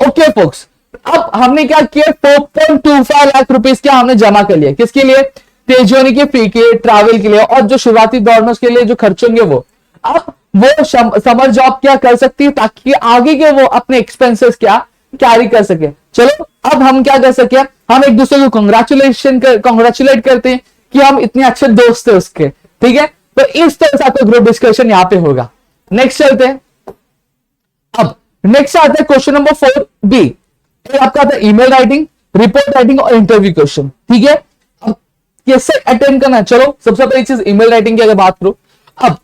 ओके फोक्स। अब हमने क्या किया, 4.25 लाख रुपीस क्या हमने जमा कर लिया, किसके लिए, तेजवानी के फी के, ट्रैवल के लिए, और जो शुरुआती दौर में उसके लिए जो खर्च होंगे वो। अब वो समर जॉब क्या कर सकती है ताकि आगे के वो अपने एक्सपेंसेस क्या कैरी कर सके। चलो अब हम क्या कर सके, हम एक दूसरे को कॉन्ग्रेचुलेट करते हैं कि हम इतने अच्छे दोस्त थे उसके, ठीक है। तो इस तरह से आपका ग्रुप डिस्कशन यहां पे होगा। नेक्स्ट चलते हैं, अब नेक्स्ट आता है क्वेश्चन नंबर 4B, आपका आता है ईमेल राइटिंग, रिपोर्ट राइटिंग और इंटरव्यू क्वेश्चन, ठीक है। अब कैसे अटेंड करना है, चलो सबसे पहली चीज ईमेल राइटिंग की अगर बात करो, अब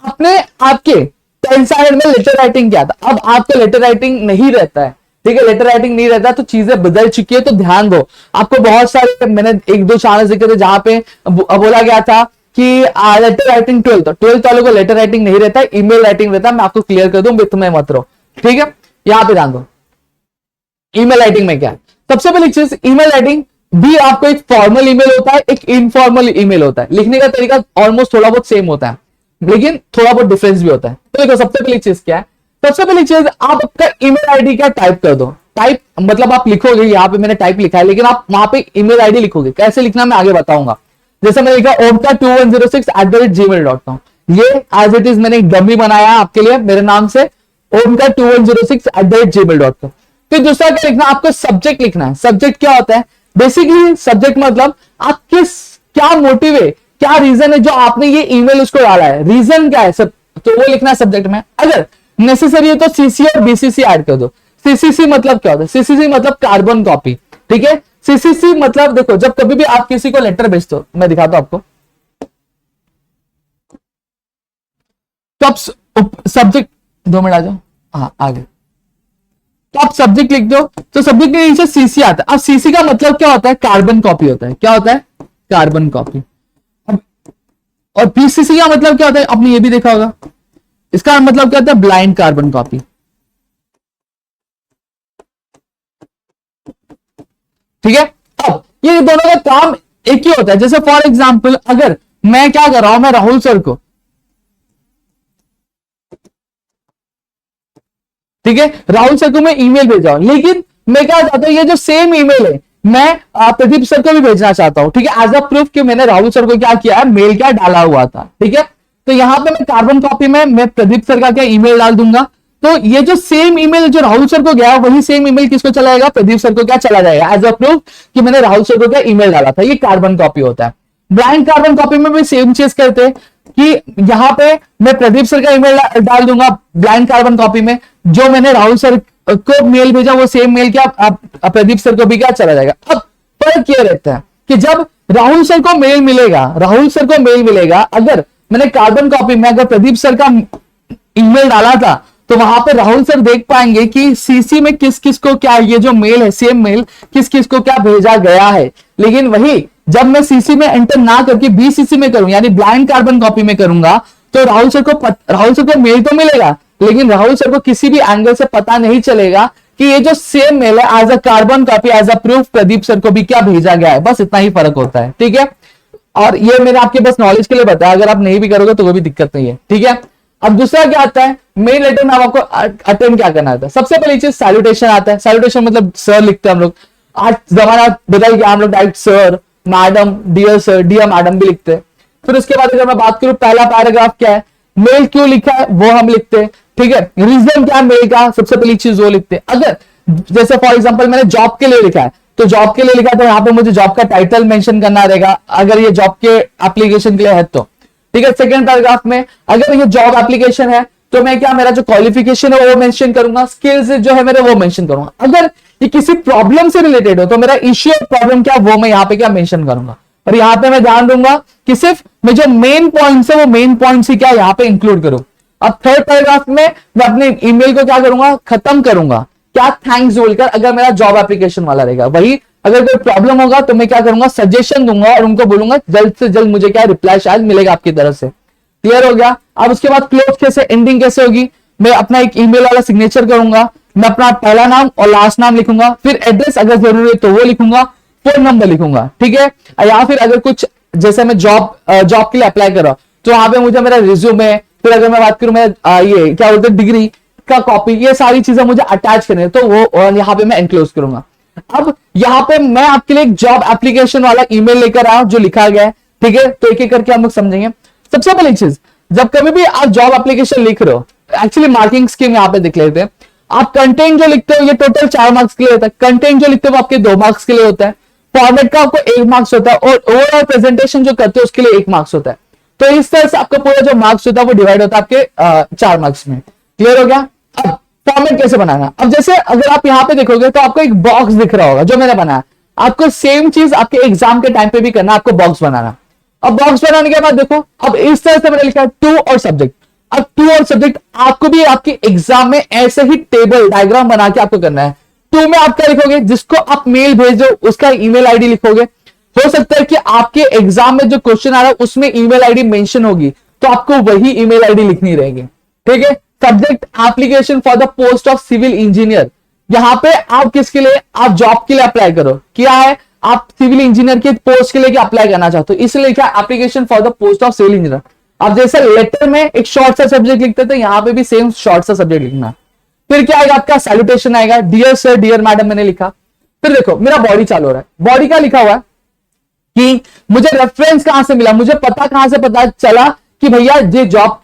अपने आपके 10th स्टैंडर्ड में लेटर राइटिंग क्या था, अब आपका लेटर राइटिंग नहीं रहता है, ठीक है, लेटर राइटिंग नहीं रहता, तो चीजें बदल चुकी है, तो ध्यान दो। आपको बहुत सारे मैंने 1-2 चैनल जिक्र थे जहां पे बोला गया था कि लेटर राइटिंग 12th वालों को लेटर राइटिंग नहीं रहता है, ईमेल राइटिंग रहता है। मैं आपको क्लियर कर दूं, विथ में मत रहो, ठीक है। यहां पे ध्यान दो, ईमेल राइटिंग में क्या है, सबसे पहली चीज, ईमेल राइटिंग भी आपको एक फॉर्मल ईमेल होता है, एक इनफॉर्मल ईमेल होता है, लिखने का तरीका ऑलमोस्ट थोड़ा बहुत सेम होता है, लेकिन थोड़ा बहुत डिफरेंस भी होता है। तो देखो सबसे पहली चीज क्या है, सबसे पहली चीज आप आपका ईमेल आईडी क्या टाइप कर दो, टाइप मतलब आप लिखोगे, यहाँ पे मैंने टाइप लिखा है, लेकिन आप वहां पे ईमेल आईडी लिखोगे, कैसे लिखना मैं आगे बताऊंगा। जैसे मैंने लिखा omka2106@gmail.com, ये एज इट इज मैंने एक डमी बनाया आपके लिए मेरे नाम से, omka2106@gmail.com। फिर दूसरा क्या लिखना, आपको सब्जेक्ट लिखना है। सब्जेक्ट क्या होता है, बेसिकली सब्जेक्ट मतलब आप किस, क्या मोटिव है, क्या रीजन है जो आपने ये ईमेल उसको डाला है, रीजन क्या है सब, तो वो लिखना है सब्जेक्ट में। अगर नेसेसरी है तो सीसी और बीसीसी ऐड कर दो। सीसीसी मतलब क्या होता है, सीसीसी मतलब कार्बन कॉपी, ठीक है। सीसीसी मतलब देखो, जब कभी भी आप किसी को लेटर भेजते हो, मैं दिखाता हूं आपको, तो आप सब्जेक्ट 2 मिनट आ जाओ, हाँ आगे, तो आप सब्जेक्ट लिख दो, तो सब्जेक्ट के नीचे सीसी आता है। अब सीसी का मतलब क्या होता है, कार्बन कॉपी होता है, क्या होता है, कार्बन कॉपी। और बीसीसी का मतलब क्या होता है, आपने ये भी देखा होगा, इसका मतलब क्या होता है, ब्लाइंड कार्बन कॉपी, ठीक है। अब ये दोनों का काम एक ही होता है। जैसे फॉर एग्जांपल अगर मैं क्या कर रहा हूं, मैं राहुल सर को, ठीक है, राहुल सर को मैं ईमेल भेजा हूं, लेकिन मैं क्या चाहता हूं, ये जो सेम ईमेल है मैं प्रदीप सर को भी भेजना चाहता हूं, ठीक है, एज अ प्रूफ कि मैंने राहुल सर को क्या किया है, मेल क्या डाला हुआ था, ठीक है। तो यहां पे मैं कार्बन कॉपी में मैं प्रदीप सर का क्या ईमेल डाल दूंगा, तो ये जो सेम ईमेल जो राहुल सर को गया वही सेम ईमेल किसको चला जाएगा, प्रदीप सर को क्या चला जाएगा, एज अ प्रूफ कि मैंने राहुल सर को क्या ईमेल डाला था। ये कार्बन कॉपी होता है। ब्लाइंड कार्बन कॉपी में भी सेम चीज करते हैं कि यहां पे मैं प्रदीप सर का ईमेल डाल दूंगा ब्लाइंड कार्बन कॉपी में, जो मैंने राहुल सर को मेल भेजा वो सेम मेल क्या प्रदीप सर को भी क्या चला जाएगा। अब फर्क ये रहता है कि जब राहुल सर को मेल मिलेगा, अगर मैंने कार्बन कॉपी में अगर प्रदीप सर का ईमेल डाला था, तो वहां पे राहुल सर देख पाएंगे कि सीसी में किस किस को क्या, ये जो मेल है सेम मेल किस किस को क्या भेजा गया है। लेकिन वही जब मैं सीसी में एंटर ना करके बीसीसी में करूं यानी ब्लाइंड कार्बन कॉपी में करूंगा तो राहुल सर को मेल तो मिलेगा, लेकिन राहुल सर को किसी भी एंगल से पता नहीं चलेगा कि ये जो सेम मेल है as a carbon copy as a proof Pradeep sir को भी क्या भेजा गया है। बस इतना ही फर्क होता है, ठीक है। और ये मैंने आपके बस नॉलेज के लिए बताया, अगर आप नहीं भी करोगे तो कोई भी दिक्कत नहीं है, ठीक है। अब दूसरा क्या आता है, मेल लेटर में आपको अटेंड क्या करना आता है। सबसे पहली चीज सैल्यूटेशन आता है। सैल्यूटेशन मतलब सर लिखते हैं हम लोग, आज जमाना बदल गया, हम लोग direct sir madam dear sir dear madam भी लिखते हैं। फिर उसके बाद अगर मैं बात करूं पहला पैराग्राफ क्या है, मेल क्यों लिखा है वो हम लिखते हैं, ठीक है। रीजन क्या है मेल का, सबसे पहली चीज वो लिखते हैं। अगर जैसे फॉर एग्जांपल मैंने जॉब के लिए लिखा है तो जॉब के लिए लिखा तो यहाँ पे मुझे जॉब का टाइटल मेंशन करना रहेगा अगर ये जॉब के एप्लीकेशन के लिए है तो, ठीक है। सेकंड पैराग्राफ में अगर ये जॉब एप्लीकेशन है तो मैं क्या मेरा जो क्वालिफिकेशन है वो मेंशन करूंगा, स्किल्स जो है मेरे वो मेंशन करूंगा। अगर ये किसी प्रॉब्लम से रिलेटेड हो तो मेरा इश्यू और प्रॉब्लम क्या वो मैं यहाँ पे क्या मेंशन करूंगा। और यहाँ पे मैं ध्यान दूंगा कि सिर्फ मैं जो मेन पॉइंट्स है वो मेन पॉइंट्स ही क्या यहाँ पे इंक्लूड करूं। अब थर्ड पैराग्राफ में मैं अपने ईमेल को क्या करूंगा, खत्म करूंगा क्या थैंक्स बोलकर, अगर मेरा जॉब एप्लीकेशन वाला रहेगा। वही अगर कोई प्रॉब्लम होगा तो मैं क्या करूंगा, सजेशन दूंगा और उनको बोलूंगा जल्द से जल्द मुझे क्या रिप्लाई शायद मिलेगा आपकी तरफ से। क्लियर हो गया। अब उसके बाद क्लोज कैसे, एंडिंग कैसे होगी, मैं अपना एक ईमेल वाला सिग्नेचर करूंगा, मैं अपना पहला नाम और लास्ट नाम लिखूंगा, फिर एड्रेस अगर जरूरी है तो वो लिखूंगा, फोन नंबर लिखूंगा, ठीक है। या फिर अगर कुछ जैसे मैं जॉब के लिए अप्लाई कर रहा हूं तो वहां पे मुझे मेरा रिज्यूमे, फिर अगर मैं बात करूं मैं ये क्या बोलते हैं डिग्री का कॉपी, ये सारी चीजें मुझे अटैच करनी है तो वो यहाँ पे मैं एनक्लोज करूंगा। अब यहाँ पे मैं आपके लिए एक जॉब एप्लीकेशन वाला ईमेल लेकर आया जो लिखा गया है, ठीक है। तो एक एक करके हम लोग समझेंगे। सबसे पहली चीज, जब कभी भी आप जॉब एप्लीकेशन लिख रहे हो, एक्चुअली मार्किंग स्कीम यहाँ पे देख लेते हैं। आप कंटेंट जो लिखते हो ये टोटल 4 मार्क्स के लिए होता है, कंटेंट जो लिखते हो वो आपके 2 मार्क्स के लिए होता है, फॉर्मेट का आपको 1 मार्क्स होता है और ओवरऑल प्रेजेंटेशन जो करते हो उसके लिए 1 मार्क्स होता है। तो इस तरह से आपका पूरा जो मार्क्स होता है वो डिवाइड होता है आपके 4 मार्क्स में। क्लियर हो गया। अब फॉर्मेट कैसे बनाना, अब जैसे अगर आप यहाँ पे देखोगे तो आपको एक बॉक्स दिख रहा होगा जो मैंने बनाया, आपको सेम चीज आपके एग्जाम के टाइम पे भी करना, आपको बॉक्स बनाना। अब बॉक्स बनाने के बाद देखो, अब इस तरह से मैंने लिखा है टू और सब्जेक्ट। अब टू और सब्जेक्ट आपको भी आपके एग्जाम में ऐसे ही टेबल डायग्राम बना के आपको करना है। टू में आप क्या लिखोगे, जिसको आप मेल भेज दो उसका ईमेल आईडी लिखोगे। हो सकता है कि आपके एग्जाम में जो क्वेश्चन आ रहा है उसमें ईमेल आईडी मेंशन होगी तो आपको वही ईमेल आईडी लिखनी रहेगी, ठीक है। Subject application for the post of civil engineer, यहां पे आप किसके लिए, आप जॉब के लिए अप्लाई करो, क्या है आप सिविल इंजीनियर के पोस्ट के लिए क्या अप्लाई करना चाहते हो, इसलिए क्या application for the post of civil engineer. अब जैसे लेटर में एक शॉर्ट सा सब्जेक्ट लिखते थे, यहां पे भी सेम शॉर्ट सा सब्जेक्ट लिखना। फिर क्या आएगा आपका सैल्यूटेशन आएगा, डियर सर डियर मैडम मैंने लिखा। फिर देखो मेरा बॉडी चालू हो रहा है, बॉडी का लिखा हुआ है कि मुझे रेफरेंस कहां से मिला, मुझे पता कहां से पता चला कि भैया ये जॉब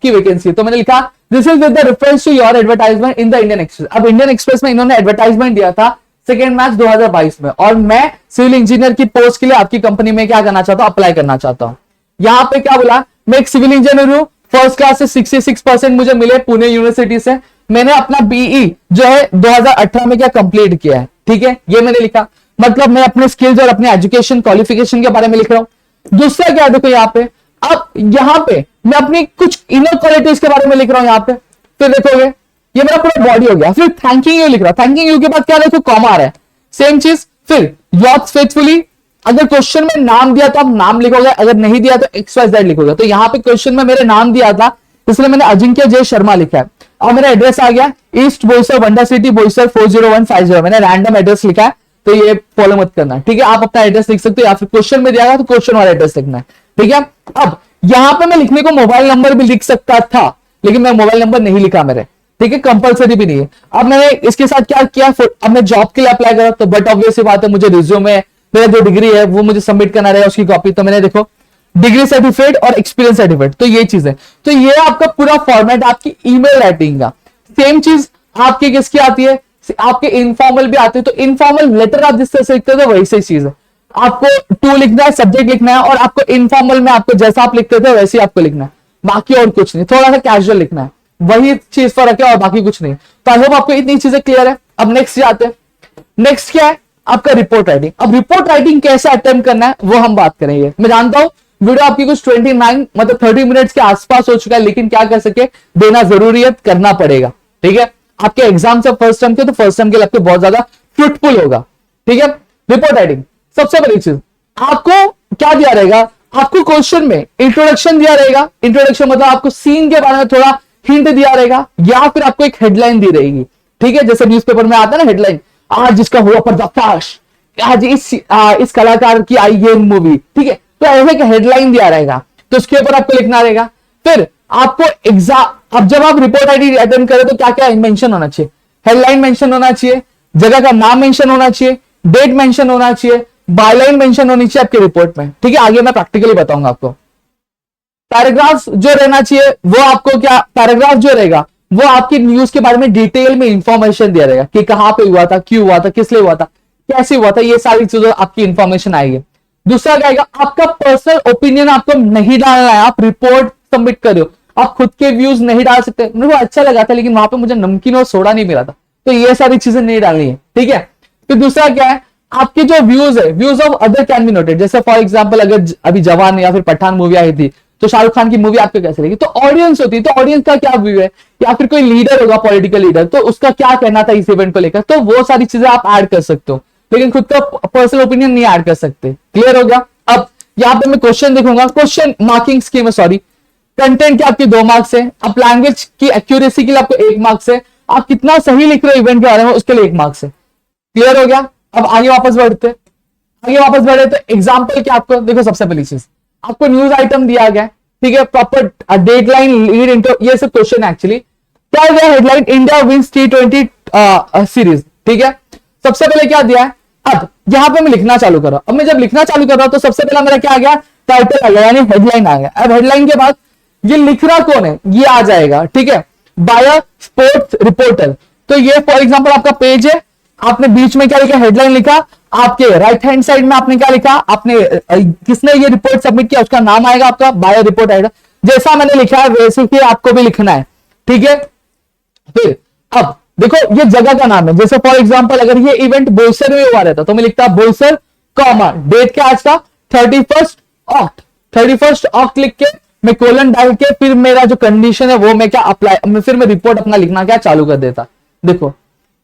की वैकेंसी है, तो मैंने लिखा this is with the reference to your advertisement in the Indian Express. अब इंडियन एक्सप्रेस में इन्होंने एडवर्टाइजमेंट दिया था 2 मार्च 2022 में, और मैं सिविल इंजीनियर की पोस्ट के लिए आपकी कंपनी में क्या करना चाहता हूं, अप्लाई करना चाहता हूं। यहां पे क्या बोला, मैं एक सिविल इंजीनियर हूं, फर्स्ट क्लास से 66% मुझे मिले पुणे यूनिवर्सिटी से, मैंने अपना बीई जो है 2018 में क्या कंप्लीट किया है, ठीक है, ये मैंने लिखा। मतलब मैं अपने स्किल्स और अपने एजुकेशन क्वालिफिकेशन के बारे में लिख रहा हूं। दूसरा क्या देखो यहाँ पे, अब यहां पे मैं अपनी कुछ इनर क्वालिटीज के बारे में लिख रहा हूं यहाँ पे। फिर देखोगे ये मेरा पूरा बॉडी हो गया। फिर थैंकिंग यू लिख रहा हूं, थैंकिंग यू के बाद क्या देखो कॉमा आ रहा है, सेम चीज। फिर योर्स फेथफुली, अगर क्वेश्चन में नाम दिया तो आप नाम लिखोगे, अगर नहीं दिया तो XYZ लिखोगे। तो यहाँ पे क्वेश्चन में मेरे नाम दिया था इसलिए मैंने अजिंक्य जय शर्मा लिखा है। और मेरा एड्रेस आ गया ईस्ट बोईसर वंडा सिटी बोईसर 40150, मैंने रैंडम एड्रेस लिखा है तो ये फॉलो मत करना, ठीक है। आप अपना एड्रेस लिख सकते हो या फिर क्वेश्चन में दिया तो क्वेश्चन वाला एड्रेस लिखना है, ठीक है। अब यहां पे मैं लिखने को मोबाइल नंबर भी लिख सकता था लेकिन मैं मोबाइल नंबर नहीं लिखा मेरे, ठीक है, कंपलसरी भी नहीं है। अब मैंने इसके साथ क्या किया, अब मैं जॉब के लिए अप्लाई करा तो बट ऑब्वियस बात है मुझे रिज्यूमे मेरा जो डिग्री है वो मुझे सबमिट करना रहेगा उसकी कॉपी, तो मैंने देखो डिग्री सर्टिफिकेट और एक्सपीरियंस सर्टिफिकेट, तो ये चीज है। तो ये आपका पूरा फॉर्मेट आपकी ईमेल राइटिंग का। सेम चीज आपकी किसकी आती है, आपके इनफॉर्मल भी आते हैं। तो इनफॉर्मल लेटर आप जिस तरह से लिखते थे वही सही चीज है, आपको टू लिखना है, सब्जेक्ट लिखना है, और आपको इनफॉर्मल में आपको जैसा आप लिखते थे वैसे ही आपको लिखना है, बाकी और कुछ नहीं, थोड़ा सा कैजुअल लिखना है, वही चीज फर्क है और बाकी कुछ नहीं। तो आई होप आपको इतनी चीजें क्लियर है। अब नेक्स्ट जाते हैं, नेक्स्ट क्या है आपका रिपोर्ट राइटिंग। अब रिपोर्ट राइटिंग कैसे अटेम्प्ट करना है वो हम बात करेंगे। मैं जानता हूं वीडियो आपकी कुछ 29 मतलब 30 मिनट्स के आसपास हो चुका है, लेकिन क्या कर सके, देना जरूरी है, करना पड़ेगा। ठीक है, आपके एग्जाम से फर्स्ट टर्म के, तो फर्स्ट टर्म के लिए आपको बहुत ज्यादा फ्रूटफुल होगा। ठीक है, रिपोर्ट राइटिंग सबसे बड़ी चीज, आपको क्या दिया रहेगा, आपको क्वेश्चन में इंट्रोडक्शन दिया रहेगा। इंट्रोडक्शन मतलब आपको सीन के बारे में थोड़ा हिंट दिया रहेगा, या फिर आपको एक हेडलाइन दी रहेगी। ठीक है, जैसे न्यूज़पेपर में आता है ना हेडलाइन, आज इसका हुआ पर्दाफाश, आज इस कलाकार की आई ये मूवी। ठीक है, तो ऐसे का हेडलाइन दिया रहेगा, तो उसके ऊपर आपको लिखना रहेगा। फिर आपको एग्जाम, अब जब आप रिपोर्ट आईडी अटेम्प्ट करें तो क्या क्या मेंशन होना चाहिए, हेडलाइन मेंशन होना चाहिए, जगह का नाम मेंशन होना चाहिए, डेट मेंशन होना चाहिए, बायलाइन मेंशन होनी चाहिए आपके रिपोर्ट में। ठीक है, आगे मैं प्रैक्टिकली बताऊंगा आपको। पैराग्राफ जो रहना चाहिए वो आपको क्या, पैराग्राफ जो रहेगा वो आपकी न्यूज के बारे में डिटेल में इंफॉर्मेशन दिया रहेगा कि कहां पे हुआ था, क्यों हुआ था, किस लिए हुआ था, कैसे हुआ था, ये सारी चीजें आपकी इंफॉर्मेशन आएगी। दूसरा क्या आएगा, आपका पर्सनल ओपिनियन आपको नहीं डालना है। आप रिपोर्ट सबमिट कर रहे हो, आप खुद के व्यूज नहीं डाल सकते, मेरे को अच्छा लगा था लेकिन वहां पे मुझे नमकीन और सोडा नहीं मिला था, तो ये सारी चीजें नहीं डालनी है। ठीक है, तो दूसरा क्या है, आपके जो व्यूज है, views of other can be noted. जैसे फॉर एग्जांपल अगर अभी जवान या फिर पठान मूवी आई थी, तो शाहरुख खान की मूवी आपको कैसे लगी, तो ऑडियंस होती है, तो ऑडियंस का क्या व्यू है, या फिर कोई लीडर होगा पॉलिटिकल लीडर, तो उसका क्या कहना था इस इवेंट को लेकर, तो वो सारी चीजें आप ऐड कर सकते हो, लेकिन खुद का पर्सनल ओपिनियन नहीं ऐड कर सकते। क्लियर हो गया। अब यहाँ पे मैं क्वेश्चन देखूंगा, क्वेश्चन मार्किंग स्कीम है, सॉरी, कंटेंट के आपके 2 मार्क्स है, अब लैंग्वेज की एक्यूरेसी के लिए आपको 1 मार्क्स है, आप कितना सही लिख रहे हो इवेंट के बारे में उसके लिए 1 मार्क्स है। क्लियर हो गया। अब आगे वापस बढ़े तो एग्जाम्पल क्या, आपको देखो सबसे पहली चीज आपको न्यूज आइटम दिया गया, ठीक है, प्रॉपर डेडलाइन, लीड इंटो, ये सब क्वेश्चन है एक्चुअली। क्या दिया headline, India wins T20 series. ठीक है, सबसे पहले क्या दिया है, अब यहां पे मैं लिखना चालू कर रहा हूं। अब मैं जब लिखना चालू कर रहा हूं तो सबसे पहला मेरा क्या आ गया, टाइटल आ गया, यानी हेडलाइन आ गया। अब हेडलाइन के बाद ये लिख रहा कौन है, ये आ जाएगा। ठीक है, बाय अ स्पोर्ट्स रिपोर्टर, तो ये फॉर एग्जांपल आपका पेज है, आपने बीच में क्या लिखा, हेडलाइन लिखा, आपके राइट हैंड साइड में आपने क्या लिखा, आपने किसने ये रिपोर्ट सबमिट किया उसका नाम आएगा, आपका बायो रिपोर्ट आएगा। जैसा मैंने लिखा है वैसे ही आपको भी लिखना है। ठीक है, फिर अब देखो ये जगह का नाम है, जैसे फॉर एग्जांपल अगर ये इवेंट बोईसर में हुआ रहता तो मैं लिखता बोईसर, कॉमा, डेट क्या आज का 31 ऑक्ट लिख के मैं कोलन डाल के फिर मेरा जो कंडीशन है वो मैं क्या अप्लाई, फिर मैं रिपोर्ट अपना लिखना क्या चालू कर देता। देखो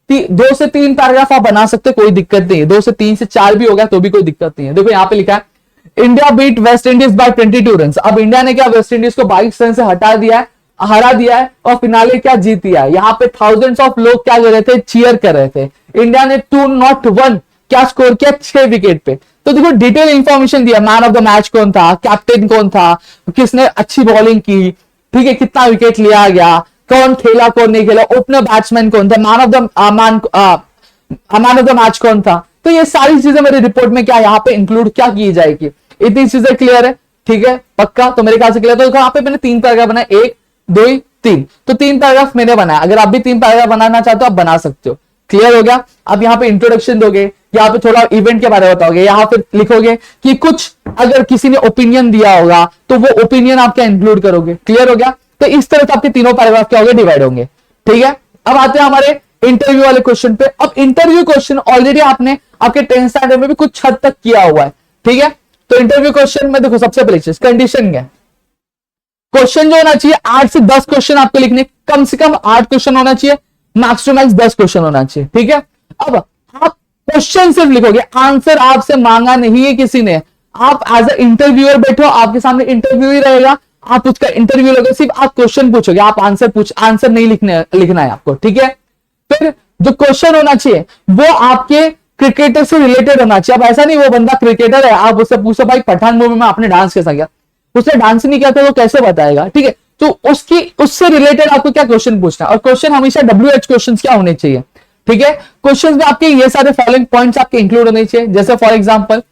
2 से 3 पैराग्राफ आप बना सकते, कोई दिक्कत नहीं है, 2 से 3 से 4 भी हो गया तो भी कोई दिक्कत नहीं है। देखो यहाँ पे लिखा है India beat West Indies by 22 run. अब इंडिया ने क्या वेस्ट इंडीज को 22 रन से हरा दिया है और फिनाले क्या जीत दिया है। यहाँ पे थाउजेंड्स ऑफ लोग क्या कर रहे थे, चीयर कर रहे थे। इंडिया ने 2-1 क्या स्कोर किया, 6 विकेट पे। तो देखो डिटेल इंफॉर्मेशन दिया, मैन ऑफ द मैच कौन था, कैप्टन कौन था, किसने अच्छी बॉलिंग की, ठीक है, कितना विकेट लिया गया, कौन खेला कौन नहीं खेला, ओपनर बैट्समैन कौन था, मैन ऑफ द मैच कौन था। तो ये सारी चीजें मेरी रिपोर्ट में क्या यहाँ पे इंक्लूड क्या की जाएगी। इतनी चीजें क्लियर है, ठीक है, पक्का, तो मेरे ख्याल से क्लियर। तो यहाँ पे मैंने 3 पैराग्राफ बनाए, 1 2 3, तो 3 पैराग्राफ मैंने बनाया। अगर आप भी 3 पैराग्राफ बनाना चाहते हो आप बना सकते हो। क्लियर हो गया। अब यहाँ पे इंट्रोडक्शन दोगे, यहाँ पे थोड़ा इवेंट के बारे में बताओगे, यहाँ पे लिखोगे कि कुछ अगर किसी ने ओपिनियन दिया होगा तो वो ओपिनियन आप क्या इंक्लूड करोगे। क्लियर हो गया। तो इस तरह से आपके तीनों पैराग्राफ क्या होंगे, डिवाइड होंगे। ठीक है, अब आते हैं हमारे इंटरव्यू वाले क्वेश्चन पे। अब इंटरव्यू क्वेश्चन ऑलरेडी आपने आपके 10th स्टैंडर्ड में भी कुछ हद तक किया हुआ है। ठीक है, तो इंटरव्यू क्वेश्चन में देखो सबसे पहले चीज कंडीशन क्या है, क्वेश्चन जो होना चाहिए 8 से 10 क्वेश्चन आपको लिखने, कम से कम 8 क्वेश्चन होना चाहिए, मैक्स टू मैक्स 10 क्वेश्चन होना चाहिए। ठीक है, अब आप क्वेश्चन सिर्फ लिखोगे, आंसर आपसे मांगा नहीं है किसी ने। आप एज ए इंटरव्यूअर बैठो, आपके सामने इंटरव्यू ही रहेगा, आप उसका इंटरव्यू लोगे, सिर्फ आप क्वेश्चन पूछोगे, आप आंसर नहीं लिखना है आपको। ठीक है, फिर जो क्वेश्चन होना चाहिए वो आपके क्रिकेटर से रिलेटेड होना चाहिए। अब ऐसा नहीं वो बंदा क्रिकेटर है, आप उससे पूछो भाई पठान मूवी में आपने डांस कैसा किया, उसने डांस नहीं किया था वो कैसे बताएगा। ठीक है, तो उससे रिलेटेड आपको क्या क्वेश्चन पूछना है, और क्वेश्चन हमेशा WH क्वेश्चन क्या होने चाहिए। ठीक है, क्वेश्चन में आपके ये सारे फॉलोइंग पॉइंट्स आपके इंक्लूड होने चाहिए। जैसे फॉर एग्जांपल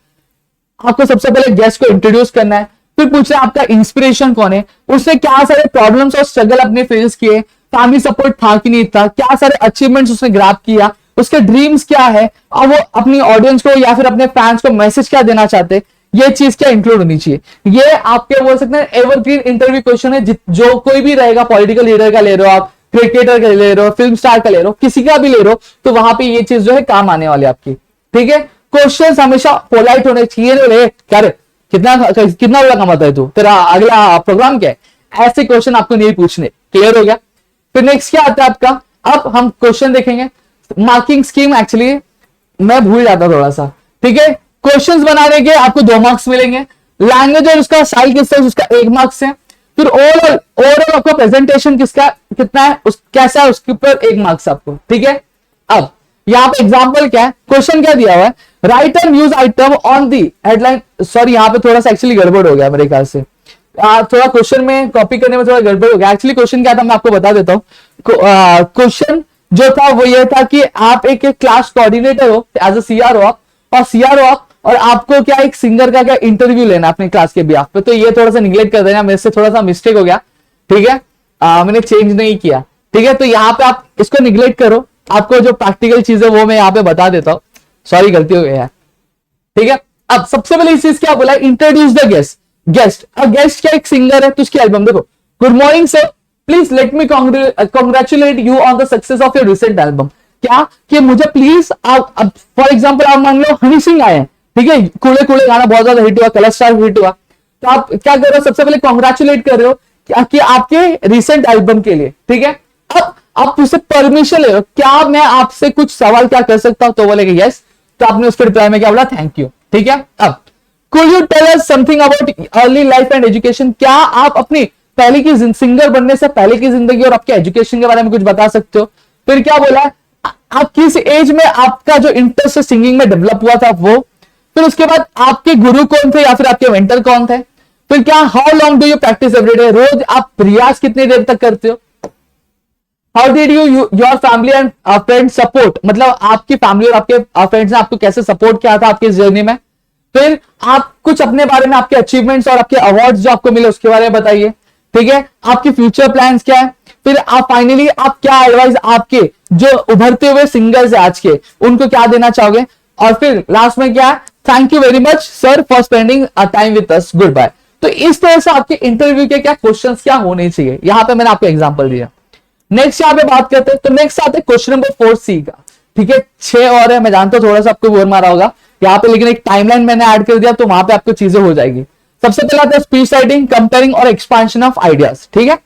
आपको सबसे पहले गेस्ट को इंट्रोड्यूस करना है, फिर पूछना है आपका इंस्पिरेशन कौन है, उसने क्या सारे प्रॉब्लम्स और स्ट्रगल अपने फेस किए, फैमिली सपोर्ट था कि नहीं था, क्या सारे अचीवमेंट्स उसने ग्रैब किया, उसके ड्रीम्स क्या है, और वो अपनी ऑडियंस को या फिर अपने फैंस को मैसेज क्या देना चाहते, ये चीज क्या इंक्लूड होनी चाहिए। ये आपके बोल सकते हैं एवरग्रीन इंटरव्यू क्वेश्चन है, जो कोई भी रहेगा, पॉलिटिकल लीडर का ले रहे हो आप, क्रिकेटर का ले रहे हो, फिल्म स्टार का ले रहे हो, किसी का भी ले रहे हो, तो वहां पे ये चीज जो है काम आने वाली आपकी। ठीक है, क्वेश्चन हमेशा पोलाइट होने चाहिए। क्या रे कितना कितना रुपया कमाता है तू, तेरा अगला प्रोग्राम क्या है, ऐसे क्वेश्चन आपको नहीं पूछने। क्लियर हो गया। फिर नेक्स्ट क्या आता है आपका, अब हम क्वेश्चन देखेंगे। मार्किंग स्कीम एक्चुअली मैं भूल जाता थोड़ा सा, ठीक है। क्वेश्चंस बनाने के आपको 2 मार्क्स मिलेंगे, लैंग्वेज और उसका स्टाइल किसका है उसका 1 मार्क्स है। फिर ओवरऑल आपका प्रेजेंटेशन किसका कितना है, कैसा है उसके ऊपर 1 मार्क्स आपको, ठीक है। अब यहाँ पे एग्जांपल क्या है, क्वेश्चन क्या दिया हुआ है, right and news item on the headline. Sorry यहाँ पे थोड़ा सा एक्चुअली गड़बड़ हो गया मेरे ख्याल से, थोड़ा क्वेश्चन में कॉपी करने में थोड़ा गड़बड़ हो गया। एक्चुअली क्वेश्चन क्या था मैं आपको बता देता हूँ। क्वेश्चन जो था वो ये था कि आप एक क्लास कोऑर्डिनेटर हो एज अ सीआरओ और सीआरओ और आपको क्या एक सिंगर का क्या इंटरव्यू लेना अपने क्लास के बिहाफ पे। तो ये थोड़ा सा निगलेक्ट कर देना, मेरे से थोड़ा सा मिस्टेक हो गया, ठीक है। मैंने चेंज नहीं किया, ठीक है। तो यहाँ पे आप इसको निगलेक्ट करो, आपको जो प्रैक्टिकल चीज है वो मैं यहाँ पे बता देता हूँ। सॉरी गलती हो गई है, ठीक है। अब सबसे पहले इस चीज क्या बोला, इंट्रोड्यूस द गेस्ट। गेस्ट क्या एक सिंगर है तो उसकी एल्बम देखो। Good morning sir, please let me congratulate you on the success of your recent album. क्या कि मुझे प्लीज आप, फॉर एग्जाम्पल आप मान लो हनी सिंह आए हैं, ठीक है, कूड़े कूड़े गाना बहुत ज्यादा हिट हुआ, कलर स्टार हिट हुआ, तो आप क्या कर रहे हो, सबसे पहले कॉन्ग्रेचुलेट कर रहे हो कि आपके रिसेंट एल्बम के लिए, ठीक है। अब आप उससे परमिशन ले रहे हो, क्या मैं आपसे कुछ सवाल क्या कर सकता हूं, तो बोलेगा यस, तो आपने उसके रिप्लाई में क्या बोला, थैंक यू, ठीक है। अब could you tell us something about early life and education. क्या आप अपनी पहले की सिंगर बनने से पहले की जिंदगी और आपके एजुकेशन के बारे में कुछ बता सकते हो। फिर क्या बोला, आप किस एज में आपका जो इंटरेस्ट है सिंगिंग में डेवलप हुआ था वो। फिर उसके बाद आपके गुरु कौन थे या फिर आपके मेंटर कौन थे। फिर क्या, how long do you practice every day, रोज आप प्रयास कितनी देर तक करते हो। How did you your family and friend support, मतलब आपकी फैमिली और आपके फ्रेंड्स ने आपको कैसे सपोर्ट किया था आपकी इस जर्नी में। फिर आप कुछ अपने बारे में, आपके अचीवमेंट्स और आपके अवार्ड्स जो आपको मिले उसके बारे में बताइए, ठीक है। आपकी फ्यूचर प्लान्स क्या है। फिर आप फाइनली आप क्या एडवाइस आपके जो उभरते हुए सिंगर्स है आज के, उनको क्या देना चाहोगे। और फिर लास्ट में क्या, thank you very much sir for spending time with us, good bye. तो इस तरह से आपके इंटरव्यू के क्या क्वेश्चंस क्या होने चाहिए, यहां पे मैंने आपको एग्जांपल दिया। नेक्स्ट यहाँ पे बात करते हैं, तो नेक्स्ट आते हैं क्वेश्चन नंबर 4C का, ठीक है। 6 और है, मैं जानता हूं थोड़ा सा आपको बोर मारा होगा यहाँ पे, लेकिन एक टाइमलाइन मैंने ऐड कर दिया तो वहां पे आपको चीजें हो जाएगी। सबसे पहले आता है स्पीच राइटिंग, कंपेयरिंग और एक्सपेंशन ऑफ आइडियाज, ठीक है।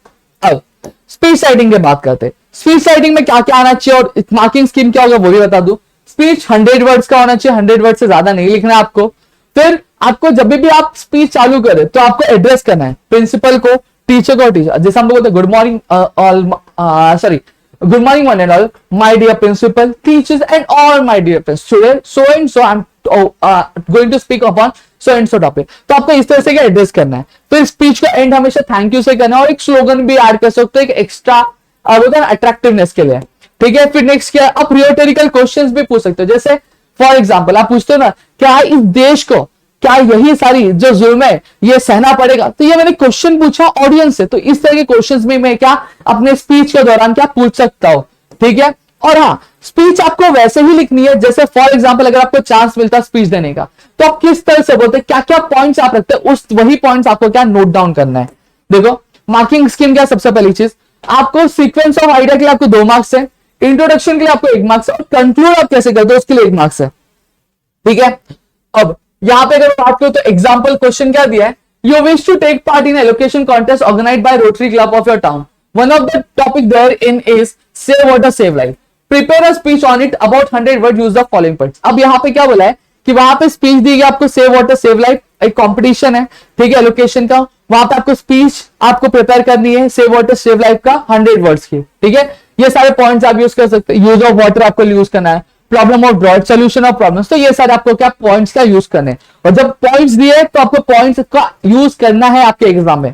अब स्पीच राइटिंग की बात करते हैं। स्पीच राइटिंग में क्या क्या आना चाहिए और मार्किंग स्कीम क्या होगा वो भी बता दूं। स्पीच 100 वर्ड्स का होना चाहिए, 100 वर्ड से ज्यादा नहीं लिखना है आपको। फिर आपको जब भी आप स्पीच चालू करें तो आपको एड्रेस करना है प्रिंसिपल को, टीचर को, टीचर जैसे हम लोग बोलते हैं good morning sorry good morning one and all, my dear principal, teachers and all my dear student, so and so I am going to speak upon so and so topic. तो आपको इस तरह से क्या एड्रेस करना है। फिर speech का एंड हमेशा थैंक यू से करना है और एक स्लोगन भी ऐड कर सकते हो, एक एक्स्ट्रा अट्रैक्टिवनेस के लिए, ठीक है। फिर नेक्स्ट क्या, आप रिटोरिकल क्वेश्चंस भी पूछ सकते हो। जैसे फॉर एग्जांपल आप पूछते हो ना, क्या इस देश को क्या यही सारी जो जुल्म है ये सहना पड़ेगा। तो ये मैंने क्वेश्चन पूछा ऑडियंस से, तो इस तरह के क्वेश्चंस में मैं क्या अपने स्पीच के दौरान क्या पूछ सकता हूं, ठीक है। और हाँ, स्पीच आपको वैसे ही लिखनी है जैसे फॉर एग्जांपल अगर आपको चांस मिलता है स्पीच देने का, तो आप किस तरह से बोलते हैं, क्या क्या पॉइंट्स आप रखते हैं, उस वही पॉइंट्स आपको क्या नोट डाउन करना है। देखो मार्किंग स्कीम क्या, सबसे पहली चीज आपको सीक्वेंस ऑफ आइडिया के लिए आपको 2 मार्क्स है, इंट्रोडक्शन के लिए आपको 1 मार्क्स है, और कंक्लूड आप कैसे करते हो उसके लिए 1 मार्क्स है, ठीक है। अब यहां पे अगर बात करो तो एग्जांपल क्वेश्चन क्या दिया है, you wish to take part in elocution contest organised by Rotary Club of your town, one of the topic there in is save water save life, prepare a speech on it about 100 word, use the following points. अब यहाँ पे क्या बोला है कि वहां पे speech दी गई आपको, सेव वाटर सेव लाइफ एक कंपटीशन है, ठीक है, एलोकेशन का, वहां पे आपको स्पीच आपको प्रिपेयर करनी है सेव वाटर सेव लाइफ का 100 वर्ड्स की, ठीक है। ये सारे पॉइंट्स आप यूज कर सकते हैं, यूज ऑफ वाटर आपको यूज करना है, problem of drought, solution of problems, तो ये सारे आपको क्या पॉइंट्स का यूज करने हैं। और जब पॉइंट्स दिए तो आपको पॉइंट्स का यूज करना है आपके एग्जाम में,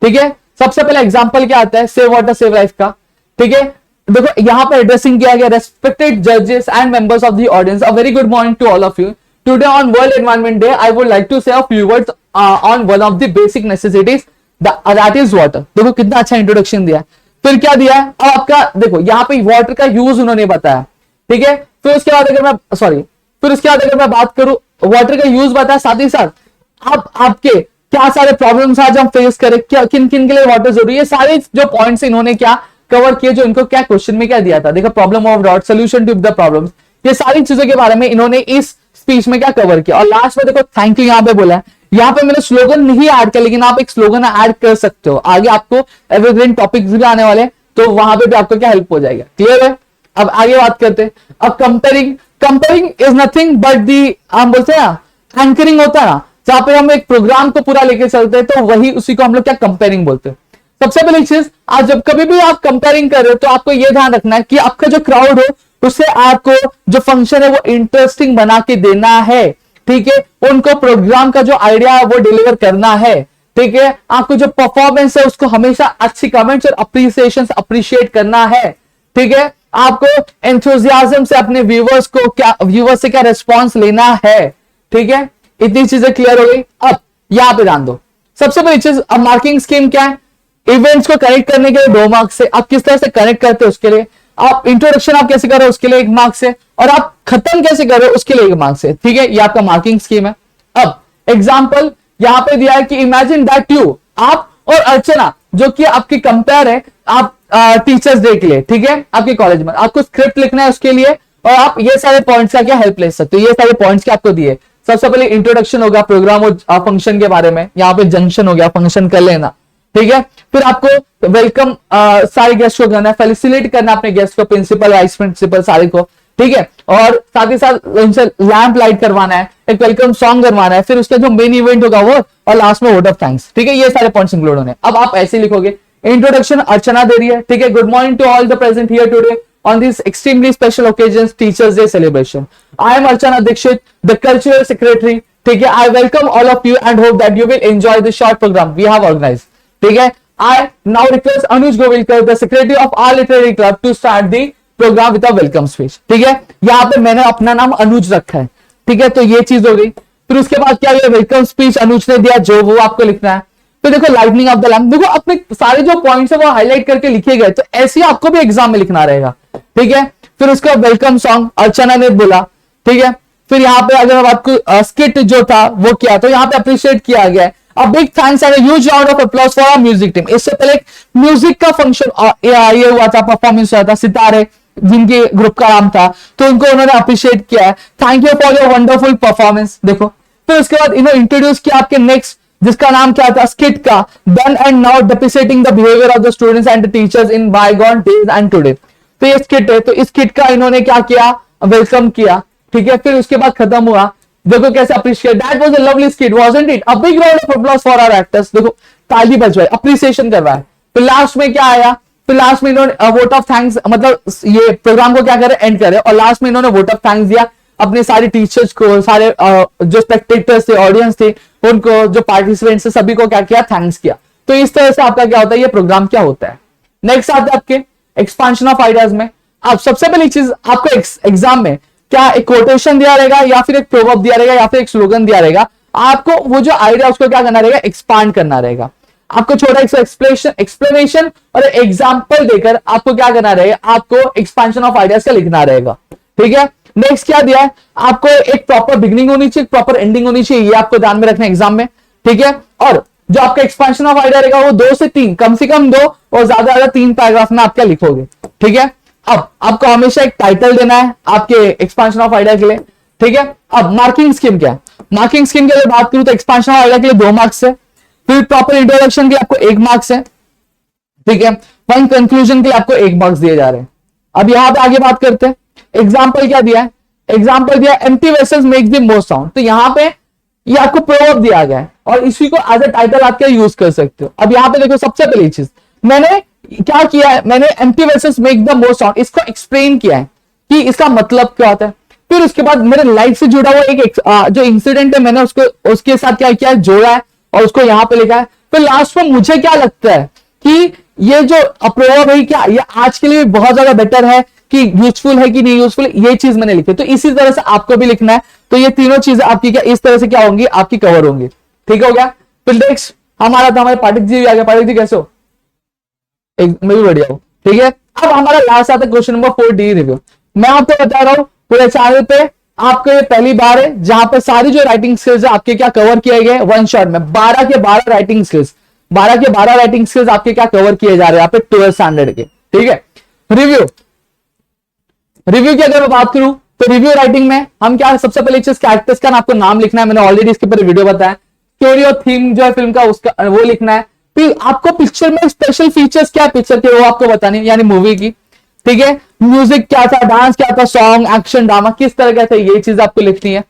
ठीक है। सबसे पहले एग्जांपल क्या आता है सेव वाटर सेव लाइफ का, ठीक है। देखो यहां पर एड्रेसिंग किया गया, रेस्पेक्टेड जजेस and members of the audience, a very good morning to all of you, today on world environment day I would like to say a few words on one of the basic necessities that is water. देखो कितना अच्छा introduction दिया है। फिर क्या दिया है, अब आपका देखो यहाँ पे वाटर का यूज उन्होंने बताया, ठीक है। फिर उसके बाद अगर मैं बात करूं वाटर का यूज बताया, साथ ही साथ अब आपके क्या सारे प्रॉब्लम्स आज हम फेस करें, क्या किन किन के लिए वाटर जरूरी है, सारे जो पॉइंट्स इन्होंने क्या कवर किए जो इनको क्या क्वेश्चन में क्या दिया था। देखो problem of drought, solution to the problems, ये सारी चीजों के बारे में इन्होंने इस स्पीच में क्या कवर किया। और लास्ट में देखो थैंक यू यहाँ पे बोला है, यहाँ पे मैंने स्लोगन नहीं ऐड किया, लेकिन आप एक स्लोगन ऐड कर सकते हो। आगे आपको एवरग्रीन टॉपिक्स भी आने वाले, तो वहां पे भी आपको क्या हेल्प हो जाएगा। क्लियर है? अब आगे बात करते हैं। अब comparing is nothing but the, हम बोलते हैं ना एंकरिंग होता है ना, जहां पे हम एक प्रोग्राम को पूरा लेके चलते हैं, तो वही उसी को हम लोग क्या कंपेयरिंग बोलते हैं। सबसे पहली चीज, आज जब कभी भी आप कंपेयरिंग कर रहे हो तो आपको यह ध्यान रखना है कि आपका जो क्राउड हो उससे आपको जो फंक्शन है वो इंटरेस्टिंग बना के देना है। ठीक है, उनको प्रोग्राम का जो आइडिया है वो डिलीवर करना है। ठीक है, आपको जो परफॉर्मेंस है उसको हमेशा अच्छी कमेंट्स और अप्रिसिएशन अप्रिशिएट करना है। ठीक है, आपको एंथुजियाज्म से अपने व्यूवर्स से क्या रिस्पॉन्स लेना है। ठीक है, इतनी चीजें क्लियर हो गई। अब यहां पे ध्यान दो, सबसे पहली चीज, अब मार्किंग स्कीम क्या है? इवेंट्स को कनेक्ट करने के लिए 2 मार्क्स से, आप किस तरह से कनेक्ट करते हो उसके लिए, आप इंट्रोडक्शन आप कैसे कर रहे हो उसके लिए 1 मार्क्स से, और आप खत्म कैसे कर रहे हो उसके लिए 1 मार्क्स से। ठीक है, ये आपका मार्किंग स्कीम है। अब एग्जाम्पल यहां पे दिया है कि इमेजिन दैट यू, आप और अर्चना जो कि आपकी कंपेयर है, आप टीचर्स डे के लिए, ठीक है, आपके कॉलेज में आपको स्क्रिप्ट लिखना है उसके लिए, और आप ये सारे पॉइंट्स का क्या हेल्प ले सकते हो। ये सारे पॉइंट्स के आपको दिए। सबसे पहले इंट्रोडक्शन होगा प्रोग्राम और फंक्शन के बारे में, यहाँ पे जंक्शन हो गया, फंक्शन कर लेना। ठीक है, फिर आपको वेलकम सारे गेस्ट को करना है, फैसिलिटेट करना अपने गेस्ट को, प्रिंसिपल वाइस प्रिंसिपल सारे को। ठीक है, और साथ ही साथ उनसे लैंप लाइट करवाना है, एक वेलकम सॉन्ग करवाना है, फिर उसका जो मेन इवेंट होगा वो, और लास्ट में वोट ऑफ थैंक्स। ठीक है, ये सारे पॉइंट्स इंक्लूड होने। अब आप ऐसे लिखोगे, इंट्रोडक्शन अर्चना दे रही है। ठीक है, good morning to all the present here today on this extremely special occasion, Teachers Day celebration. I am Archana Dixit, the cultural secretary. ठीक है, I welcome all of you and hope that you will enjoy the short program we have organized. ठीक है, I now request Anuj Govilkar, the secretary of our literary club, to start the program with a welcome speech. ठीक है, यहाँ पे मैंने अपना नाम अनुज रखा है। ठीक है, तो ये चीज हो गई। फिर उसके बाद क्या हुआ, वेलकम स्पीच अनुज ने दिया जो वो आपको लिखना है। तो देखो लाइटनिंग ऑफ द लैम्प, देखो अपने सारे जो पॉइंट्स है वो हाईलाइट करके लिखे गए, तो ऐसे ही आपको भी एग्जाम में लिखना रहेगा। ठीक है, फिर उसका वेलकम सॉन्ग अर्चना ने बोला। ठीक है, फिर यहाँ पे अगर आपको स्किट जो था वो किया, तो यहाँ पे अप्रिशिएट किया गया है। A big thanks and a huge round of applause for our music team. इससे पहले म्यूजिक का फंक्शन ये हुआ था, परफॉर्मेंस हुआ था, सितारे जिनके ग्रुप का नाम था, तो उनको उन्होंने अप्रिशिएट किया है। Thank you for your wonderful performance. देखो, फिर उसके बाद इन्होंने इंट्रोड्यूस किया आपके नेक्स्ट, जिसका नाम क्या था, स्किट का, then and now depreciating the behaviour of the students and the teachers in bygone days and today. तो ये स्किट है, तो इस स्किट का इन्होंने क्या किया, वेलकम किया। ठीक है, फिर उसके बाद खत्म हुआ, देखो कैसे appreciate, that was a lovely skit wasn't it, a big round of applause for our actors. देखो ताली बज रही है, अप्रिसिएशन कर रहा है। तो लास्ट में क्या आया, तो लास्ट में इन्होंने वोट ऑफ थैंक्स, मतलब ये प्रोग्राम को क्या करे, एंड करे, और लास्ट में इन्होंने वोट ऑफ थैंक्स दिया अपने सारे टीचर्स को, सारे जो स्पेक्टेटर्स थे, ऑडियंस थे उनको, जो पार्टिसिपेंट्स थे सभी को क्या किया, थैंक्स किया। तो इस तरह से आपका क्या होता है, ये प्रोग्राम क्या होता है। नेक्स्ट आता है आपके एक्सपांशन ऑफ आइडियाज में। अब सबसे पहली चीज आपको एग्जाम में क्या एक कोटेशन दिया रहेगा, या फिर एक प्रोवर्ब दिया रहेगा, या फिर एक स्लोगन दिया रहेगा। आपको वो जो आइडिया उसको क्या करना रहेगा, एक्सपांड करना रहेगा। आपको छोटा एक्सप्लेनेशन और एग्जाम्पल देकर आपको क्या करना रहेगा, आपको एक्सपांशन ऑफ आइडियाज का लिखना रहेगा। ठीक है, नेक्स्ट क्या दिया है आपको, एक प्रॉपर बिगिनिंग होनी चाहिए, प्रॉपर एंडिंग होनी चाहिए, ये आपको ध्यान में रखना है एग्जाम में। ठीक है, और जो आपका एक्सपांशन ऑफ आइडिया रहेगा वो 2 से 3, कम से कम 2 और ज्यादा 3 पैराग्राफ में आप क्या लिखोगे। ठीक है, अब आपको हमेशा एक टाइटल देना है आपके एक्सपांशन ऑफ आइडिया के लिए। ठीक है, अब मार्किंग स्कीम क्या है, मार्किंग स्कीम के लिए बात करूं तो एक्सपांशन ऑफ आइडिया के लिए 2 मार्क्स है, फिर प्रॉपर इंट्रोडक्शन के लिए आपको 1 मार्क्स है। ठीक है, पॉइंट कंक्लूजन के लिए आपको 1 मार्क्स दिए जा रहे हैं। अब यहां पे आगे बात करते हैं, एग्जाम्पल क्या दिया है, एग्जाम्पल दिया empty vessels makes the most sound. तो यहां पे ये आपको प्रोवर्ब दिया गया है, और इसी को एज अ टाइटल आप क्या यूज कर सकते हो। अब यहां पे देखो, सबसे पहली चीज मैंने क्या किया है, मैंने empty vessels make the most sound इसको एक्सप्लेन किया है कि इसका मतलब क्या होता है। फिर उसके बाद मेरे लाइफ से जुड़ा हुआ एक जो इंसिडेंट है, मैंने उसको उसके साथ क्या किया है, जोड़ा है, और उसको यहां पे लिखा है। फिर लास्ट में मुझे क्या लगता है कि ये जो प्रोवर्ब है क्या ये आज के लिए बहुत ज्यादा बेटर है, कि यूजफुल है कि नहीं यूजफुल, ये चीज मैंने लिखी। तो इसी तरह से आपको भी लिखना है। तो ये तीनों चीजें आपकी क्या इस तरह से क्या होंगी, आपकी कवर होंगी। ठीक हो गया। फिर नेक्स्ट हमारा था, हमारे पाठक जी भी आ गए। पाठक जी कैसे हो, मैं भी बढ़िया हूं। ठीक है, अब हमारा लास्ट आता है क्वेश्चन नंबर 4D रिव्यू। मैं आपको बता रहा हूं पूरे चैनल पे आपको ये पहली बार है जहां पे सारी जो राइटिंग स्किल्स है आपके क्या कवर किए गए वन शॉट में। 12 के 12 राइटिंग स्किल्स, 12 के 12 राइटिंग स्किल्स आपके क्या कवर किए जा रहे हैं यहाँ पे 12th स्टैंडर्ड के। ठीक है, रिव्यू की अगर मैं बात करूं तो रिव्यू राइटिंग में हम क्या, सबसे पहले चीज कैरेक्टर्स का आपको नाम लिखना है। मैंने ऑलरेडी इसके ऊपर वीडियो बताया। स्टोरी और थीम जो है फिल्म का उसका वो लिखना है। फिर आपको पिक्चर में स्पेशल फीचर्स क्या पिक्चर के वो आपको बताने यानी मूवी की, ठीक है। म्यूजिक क्या था, डांस क्या था, सॉन्ग, एक्शन, ड्रामा किस तरह का था, ये चीज आपको लिखनी है।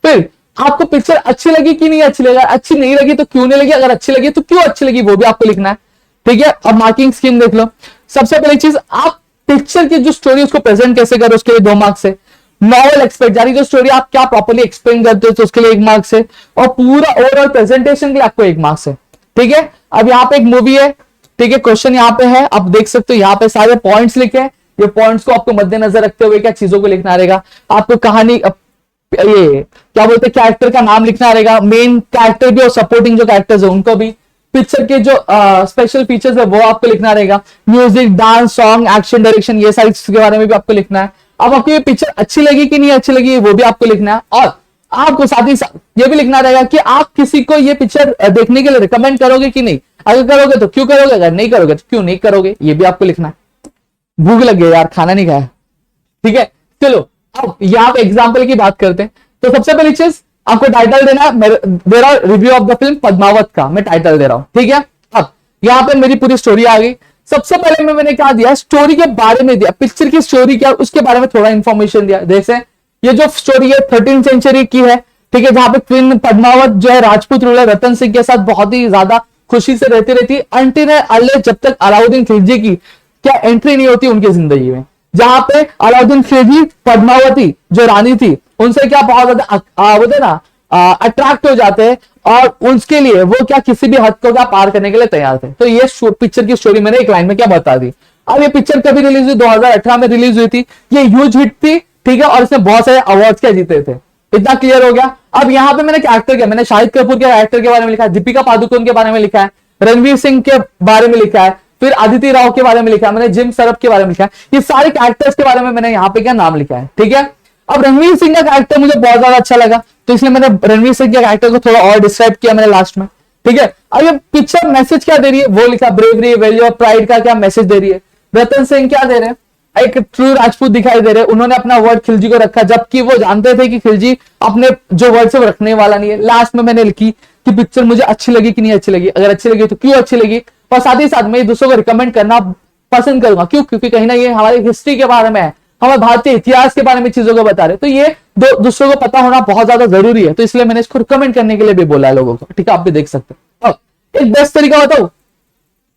फिर आपको पिक्चर अच्छी लगी कि नहीं अच्छी लगी, अच्छी नहीं लगी तो क्यों नहीं लगी, अगर अच्छी लगी तो क्यों अच्छी लगी वो भी आपको लिखना है, ठीक है। अब मार्किंग स्कीम देख लो। सबसे पहली चीज, आप पिक्चर की जो स्टोरी उसको प्रेजेंट कैसे करो उसके लिए 2 मार्क्स है। नॉवल एक्सपेक्ट यानी जो स्टोरी आप क्या प्रॉपर्ली एक्सप्लेन करते हो तो उसके लिए 1 मार्क्स है। और पूरा ओवरऑल प्रेजेंटेशन के लिए आपको 1 मार्क्स है, ठीक है। अब यहाँ पे एक मूवी है, ठीक है, क्वेश्चन यहाँ पे है, आप देख सकते हो यहाँ पे सारे पॉइंट्स लिखे हैं। ये पॉइंट्स को आपको मद्देनजर रखते हुए क्या चीजों को लिखना रहेगा, आपको कहानी ये क्या बोलते हैं कैरेक्टर का नाम लिखना रहेगा, मेन कैरेक्टर भी और सपोर्टिंग जो कैरेक्टर्स है उनको भी, पिक्चर के जो स्पेशल फीचर्स है वो आपको लिखना रहेगा, music, dance, song, action, direction, ये सारी चीज के बारे में भी आपको लिखना है। अब आपको ये पिक्चर अच्छी लगी कि नहीं अच्छी लगी वो भी आपको लिखना है। और आपको साथ ही साथ ये भी लिखना रहेगा कि आप किसी को ये पिक्चर देखने के लिए रिकमेंड करोगे कि नहीं, अगर करोगे तो क्यों करोगे, अगर नहीं करोगे तो क्यों नहीं करोगे, ये भी आपको लिखना है। भूख लग गई यार, खाना नहीं खाया, ठीक है। चलो अब यहाँ पे एग्जाम्पल की बात करते हैं। तो सबसे पहली चीज आपको टाइटल देना है, दे रहा हूं review of the film Padmaavat का, मैं टाइटल दे रहा हूं, ठीक है। अब यहाँ पे मेरी पूरी स्टोरी आ गई। सबसे पहले मैंने क्या दिया, स्टोरी के बारे में दिया, पिक्चर की स्टोरी क्या उसके बारे में थोड़ा इंफॉर्मेशन दिया। जैसे ये जो स्टोरी है 13वीं सेंचुरी की है, ठीक है, जहां पे क्वीन पद्मावत जो है राजपूत रूलर रतन सिंह के साथ बहुत ही ज्यादा खुशी से रहती रहती अंटिल अनलेस जब तक अलाउद्दीन खिलजी की क्या एंट्री नहीं होती उनकी जिंदगी में, जहां पे अलाउद्दीन खिलजी पद्मावती जो रानी थी उनसे क्या बहुत ज्यादा बोलते ना अट्रैक्ट हो जाते हैं और उसके लिए वो क्या किसी भी हद को क्या पार करने के लिए तैयार थे। तो ये पिक्चर की स्टोरी मैंने एक लाइन में क्या बता दी। अब ये पिक्चर कभी रिलीज हुई, 2018 में रिलीज हुई थी, ये ह्यूज हिट थी, ठीक है, और इसने बहुत सारे अवार्ड्स क्या जीते थे, इतना क्लियर हो गया। अब यहाँ पे मैंने कैरेक्टर क्या, मैंने शाहिद कपूर के कैरेक्टर के बारे में लिखा है, दीपिका पादुकोण के बारे में लिखा है, रणवीर सिंह के बारे में लिखा है, फिर आदित्य राव के बारे में लिखा है, मैंने जिम सरफ के बारे में लिखा है, ये सारे कैरेक्टर्स के बारे में मैंने यहाँ पे क्या नाम लिखा है, ठीक है। अब रणवीर सिंह का कैरेक्टर मुझे बहुत ज्यादा अच्छा लगा तो इसलिए मैंने रणवीर सिंह के कैरेक्टर को थोड़ा और डिस्क्राइब किया मैंने लास्ट में, ठीक है। अब ये पिक्चर मैसेज क्या दे रही है वो लिखा, ब्रेवरी, वैल्यू ऑफ प्राइड का क्या मैसेज दे रही है। रतन सिंह क्या दे रहे हैं, एक ट्रू राजपूत दिखाई दे रहे हैं, उन्होंने अपना वर्ड खिलजी को रखा जबकि वो जानते थे कि खिलजी अपने जो वर्ड से वो रखने वाला नहीं है। लास्ट में मैंने लिखी कि पिक्चर मुझे अच्छी लगी कि नहीं अच्छी लगी, अगर अच्छी लगी तो क्यों अच्छी लगी, और साथ ही साथ मैं दूसरों को रिकमेंड करना पसंद करूंगा, क्यों, क्योंकि कहीं ना ये हमारी हिस्ट्री के बारे में है, हमारे भारतीय इतिहास के बारे में चीजों को बता रहे, तो ये दूसरों को पता होना बहुत ज्यादा जरूरी है, तो इसलिए मैंने इसको रिकमेंड करने के लिए भी बोला है लोगों को, ठीक है, आप भी देख सकते हैं। अब एक बेस्ट तरीका बताओ,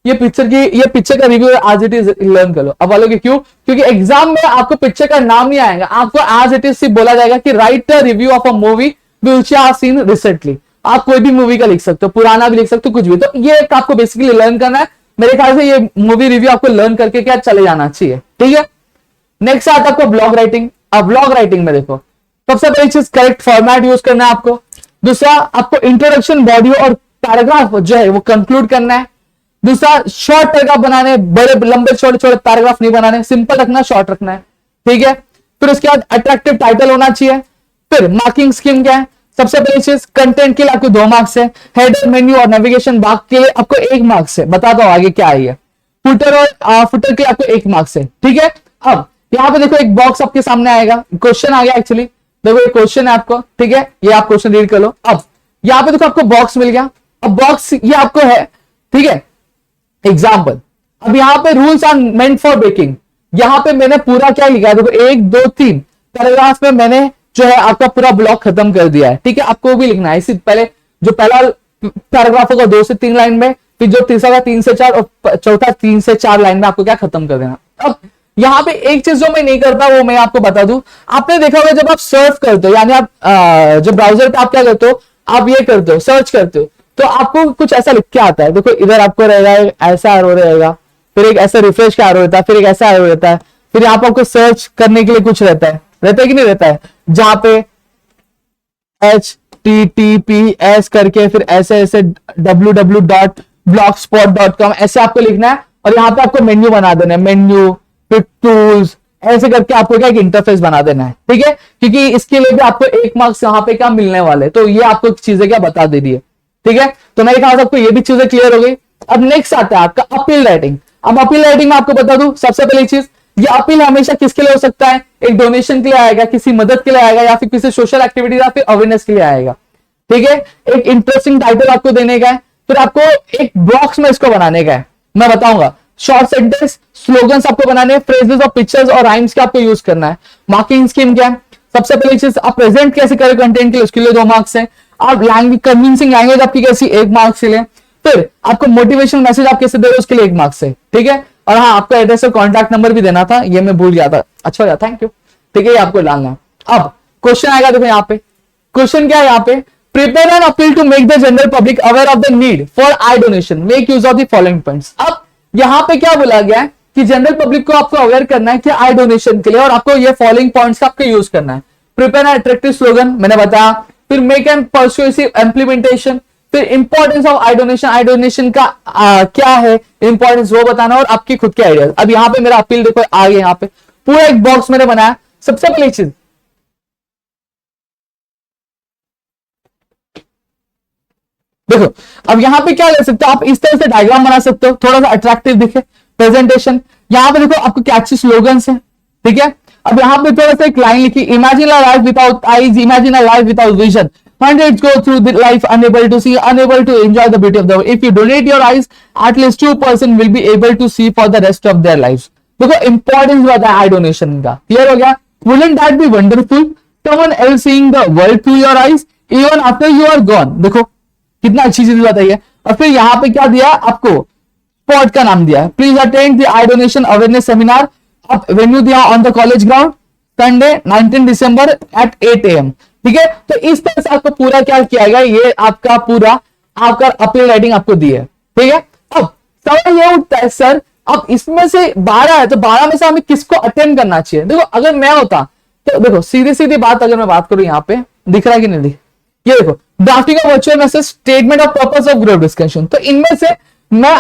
ये पिक्चर का review as it is learn कर लो। अब बोलोगे क्यों, क्योंकि एग्जाम में आपको पिक्चर का नाम नहीं आएगा, आपको एज इट इज सिर्फ बोला जाएगा कि right a review of a movie which you have seen recently. आप कोई भी मूवी का लिख सकते हो, पुराना भी लिख सकते हो, कुछ भी, तो ये आपको बेसिकली लर्न करना है। मेरे ख्याल से ये मूवी रिव्यू आपको लर्न करके क्या चले जाना चाहिए, ठीक है। नेक्स्ट आता है आपको ब्लॉग राइटिंग। अब ब्लॉग राइटिंग में देखो, सबसे पहली चीज करेक्ट फॉर्मेट यूज करना है आपको। दूसरा, आपको इंट्रोडक्शन, बॉडी और पैराग्राफ जो है वो कंक्लूड करना है। दूसरा, शॉर्ट पैराग्राफ बनाने, बड़े लंबे छोटे छोटे पैराग्राफ नहीं बनाने, सिंपल रखना, शॉर्ट रखना है, ठीक है। फिर उसके बाद अट्रैक्टिव टाइटल होना चाहिए। फिर मार्किंग स्कीम क्या है, सबसे पहली चीज कंटेंट के लिए आपको 2 मार्क्स है, हेडर, मेन्यू और नेविगेशन बाग के लिए आपको 1 मार्क्स है, बता दो आगे क्या है। फुटर और फुटर के लिए आपको 1 मार्क्स है, ठीक है। अब यहाँ पे देखो एक बॉक्स आपके सामने आएगा, क्वेश्चन आ गया एक्चुअली, देखो ये क्वेश्चन है आपको, ठीक है, ये आप क्वेश्चन रीड कर लो। अब यहाँ पे देखो आपको बॉक्स मिल गया, अब बॉक्स ये आपको है, ठीक है, एग्जाम्पल। अब यहाँ पे rules are meant for breaking, यहाँ पे मैंने पूरा क्या लिखा है, देखो 1 2 3 पैराग्राफ में मैंने जो है आपका पूरा ब्लॉक खत्म कर दिया है, ठीक है। आपको भी लिखना है, इसी पहले जो पहला पैराग्राफ होगा 2 से 3 लाइन में, फिर जो तीसरा 3 से 4 और चौथा 3 से 4 लाइन में आपको क्या खत्म कर देना। अब यहाँ पे एक चीज जो मैं नहीं करता वो मैं आपको बता दूं, आपने देखा होगा जब आप सर्फ करते हो, यानी आप जब ब्राउजर पे आप क्या करते हो, आप ये करते हो, सर्च करते हो, तो आपको कुछ ऐसा लिख के आता है। देखो इधर आपको रहेगा ऐसा एरो रहेगा, फिर एक ऐसा रिफ्रेश का एरो रहता है, फिर एक ऐसा एरो रहता है, फिर यहाँ पर आपको सर्च करने के लिए कुछ रहता है कि नहीं रहता है, जहां पे HTTPS करके फिर ऐसे www.blogspot.com ऐसे आपको लिखना है, और यहाँ पे आपको मेन्यू बना देना है, मेन्यू, फिर टूल्स, ऐसे करके आपको क्या एक इंटरफेस बना देना है, ठीक है, क्योंकि इसके लिए भी आपको 1 मार्क्स यहाँ पे क्या मिलने वाले, तो ये आपको चीजें क्या बता दे रही है, ठीक है। तो मेरे ख्याल से आपको ये भी चीजें क्लियर हो गई। अब नेक्स्ट आता है आपका अपील राइटिंग। अब अपील राइटिंग में आपको बता दूं, सबसे पहली चीज, ये अपील हमेशा किसके लिए हो सकता है, एक डोनेशन के लिए आएगा, किसी मदद के लिए आएगा, या फिर किसी सोशल एक्टिविटी या फिर अवेयरनेस के लिए आएगा, ठीक है, एक इंटरेस्टिंग टाइटल आपको देने का है, फिर आपको एक बॉक्स में इसको बनाने का है, मैं बताऊंगा। शॉर्ट सेंटेंस, स्लोगन्स आपको बनाने हैं, फ्रेजेस और पिक्चर्स और राइम्स का आपको यूज करना है। मार्किंग स्कीम क्या है? सबसे पहली चीज, आप प्रेजेंट कैसे करें कंटेंट के लिए, उसके लिए 2 मार्क्स है। आप लैंग्वेज, कन्विंसिंग लैंग्वेज आपकी कैसी, 1 मार्क्स के लिए। फिर आपको मोटिवेशनल मैसेज आप कैसे दे रहे हो, उसके लिए 1 मार्क्स है, ठीक है। और हाँ, आपका एड्रेस और कॉन्टैक्ट नंबर भी देना था, ये मैं भूल गया था, अच्छा हो गया, थैंक यू, ठीक है, ये आपको डालना है। अब क्वेश्चन आएगा, देखो यहाँ पे क्वेश्चन क्या है, यहाँ पे prepare an appeal to make the general public aware of the need for eye donation, make use of the following points. अब यहाँ पे क्या बोला गया है कि जनरल पब्लिक को आपको अवेयर करना है कि आई डोनेशन के लिए, और आपको ये फॉलोइंग पॉइंट्स का आपको यूज करना है। प्रिपेयर एन अट्रैक्टिव स्लोगन, मैंने बताया, फिर मेक एन परसुएसिव इम्प्लीमेंटेशन, फिर इंपॉर्टेंस ऑफ आई डोनेशन का क्या है इंपॉर्टेंस वो बताना, और आपकी खुद के आइडियाज। अब यहाँ पे मेरा अपील देखो आगे, यहाँ पे पूरा एक बॉक्स मैंने बनाया। सबसे पहली चीज, देखो अब यहाँ पे क्या ले सकते हो आप, इस तरह से डायग्राम बना सकते हो, थोड़ा सा अट्रैक्टिव दिखे प्रेजेंटेशन। यहाँ पे देखो आपको कैची स्लोगन्स है, ठीक है। अब यहाँ पे थोड़ा सा एक लाइन लिखी, imagine a life without eyes, imagine a life without vision, hundreds go through the life unable to see, unable to enjoy the beauty of the world. If you donate your eyes, at least 2% will be able to see for the rest of their lives. देखो importance बताया आई donation का, clear हो गया। Wouldn't that be wonderful? Someone else seeing the world through your eyes, even after you are gone. देखो कितना अच्छी चीज बताई है। और फिर यहाँ पे क्या दिया आपको, स्पॉट का नाम दिया है, please attend the eye donation awareness seminar. अब वेन्यू दिया on the college ground, Sunday 19 December at 8 AM, ठीक है। तो इस तरह से आपको पूरा क्या किया गया, ये आपका पूरा आपका अपील राइटिंग आपको दी है, ठीक है। अब सवाल ये उठता है, सर अब इसमें से 12 है, तो 12 में से हमें किसको अटेंड करना चाहिए। देखो अगर मैं होता तो देखो सीधी सीधी बात, अगर मैं बात करूं, यहाँ पे दिख रहा है कि नहीं दिख, ये देखो drafting of virtual message, statement of purpose of group discussion. तो इनमें से मैं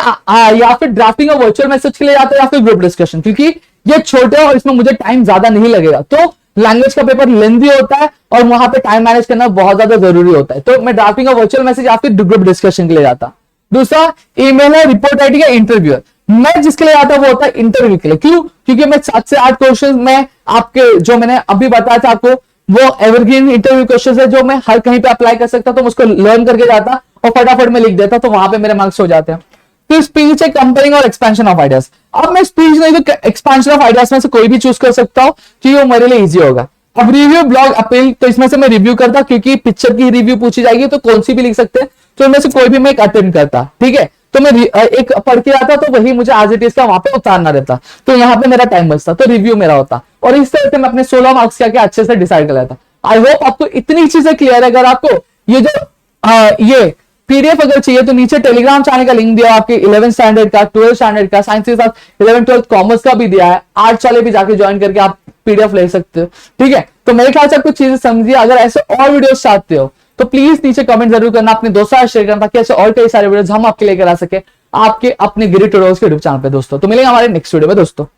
या फिर ड्राफ्टिंग ऑफ वर्चुअल मैसेज के लिए जाता है या फिर ग्रुप डिस्कशन, क्योंकि ये छोटे और इसमें मुझे टाइम ज्यादा नहीं लगेगा। तो लैंग्वेज का पेपर लेंथी होता है और वहां पे टाइम मैनेज करना बहुत ज्यादा जरूरी होता है, तो मैं ड्राफ्टिंग ऑफ वर्चुअल मैसेज या फिर ग्रुप डिस्कशन के लिए जाता। दूसरा ईमेल है, रिपोर्ट राइटिंग है, इंटरव्यू है। मैं जिसके लिए आता वो होता है इंटरव्यू के लिए, क्यों? क्योंकि मैं 7 से 8 क्वेश्चन में आपके जो मैंने अभी बताया था आपको, वो एवरग्रीन इंटरव्यू क्वेश्चन है जो मैं हर कहीं पे अप्लाई कर सकता, तो मैं उसको लर्न करके जाता और फटाफट में लिख देता, तो वहां पे मेरे मार्क्स हो जाते हैं। फिर स्पीच है, कंपेयरिंग और एक्सपेंशन ऑफ आइडियाज। अब मैं स्पीच नहीं तो एक्सपेंशन ऑफ आइडियाज में से कोई भी चूज कर सकता हूं कि वो मेरे लिए इजी होगा। अब रिव्यू, ब्लॉग, अपील, तो इसमें से मैं रिव्यू करता, क्योंकि पिक्चर की रिव्यू पूछी जाएगी तो कौन सी भी लिख सकते हैं, तो इनमें से कोई भी मैं एक अटेम्प्ट करता, ठीक है। तो मैं एक पढ़ के आता तो वही मुझे एज इट इज का वहां पे उतारना रहता, तो यहाँ पे मेरा टाइम बचता, तो रिव्यू मेरा होता, और इस तरह से मैं अपने 16 मार्क्स क्या क्या अच्छे से डिसाइड कर लेता। आई होप आपको इतनी चीजें क्लियर है। अगर आपको ये जो ये पीडीएफ अगर चाहिए तो नीचे टेलीग्राम चैनल का लिंक दिया, आपके 11th स्टैंडर्ड का, 12th स्टैंडर्ड का, साइंस के साथ 11th 12th कॉमर्स का भी दिया है, आर्ट्स वाले भी जाके ज्वाइन करके आप पीडीएफ ले सकते हो, ठीक है। तो मेरे ख्याल से आपको चीजें समझिए। अगर ऐसे और वीडियोस चाहते हो तो प्लीज नीचे कमेंट जरूर करना, अपने दोस्तों से शेयर करना, ताकि ऐसे और कई सारे वीडियोस हम आपके लेकर आ सके आपके अपने गिरी ट्यूटोरियल्स के यूट्यूब चैनल पे दोस्तों। तो मिलेंगे हमारे नेक्स्ट वीडियो में दोस्तों।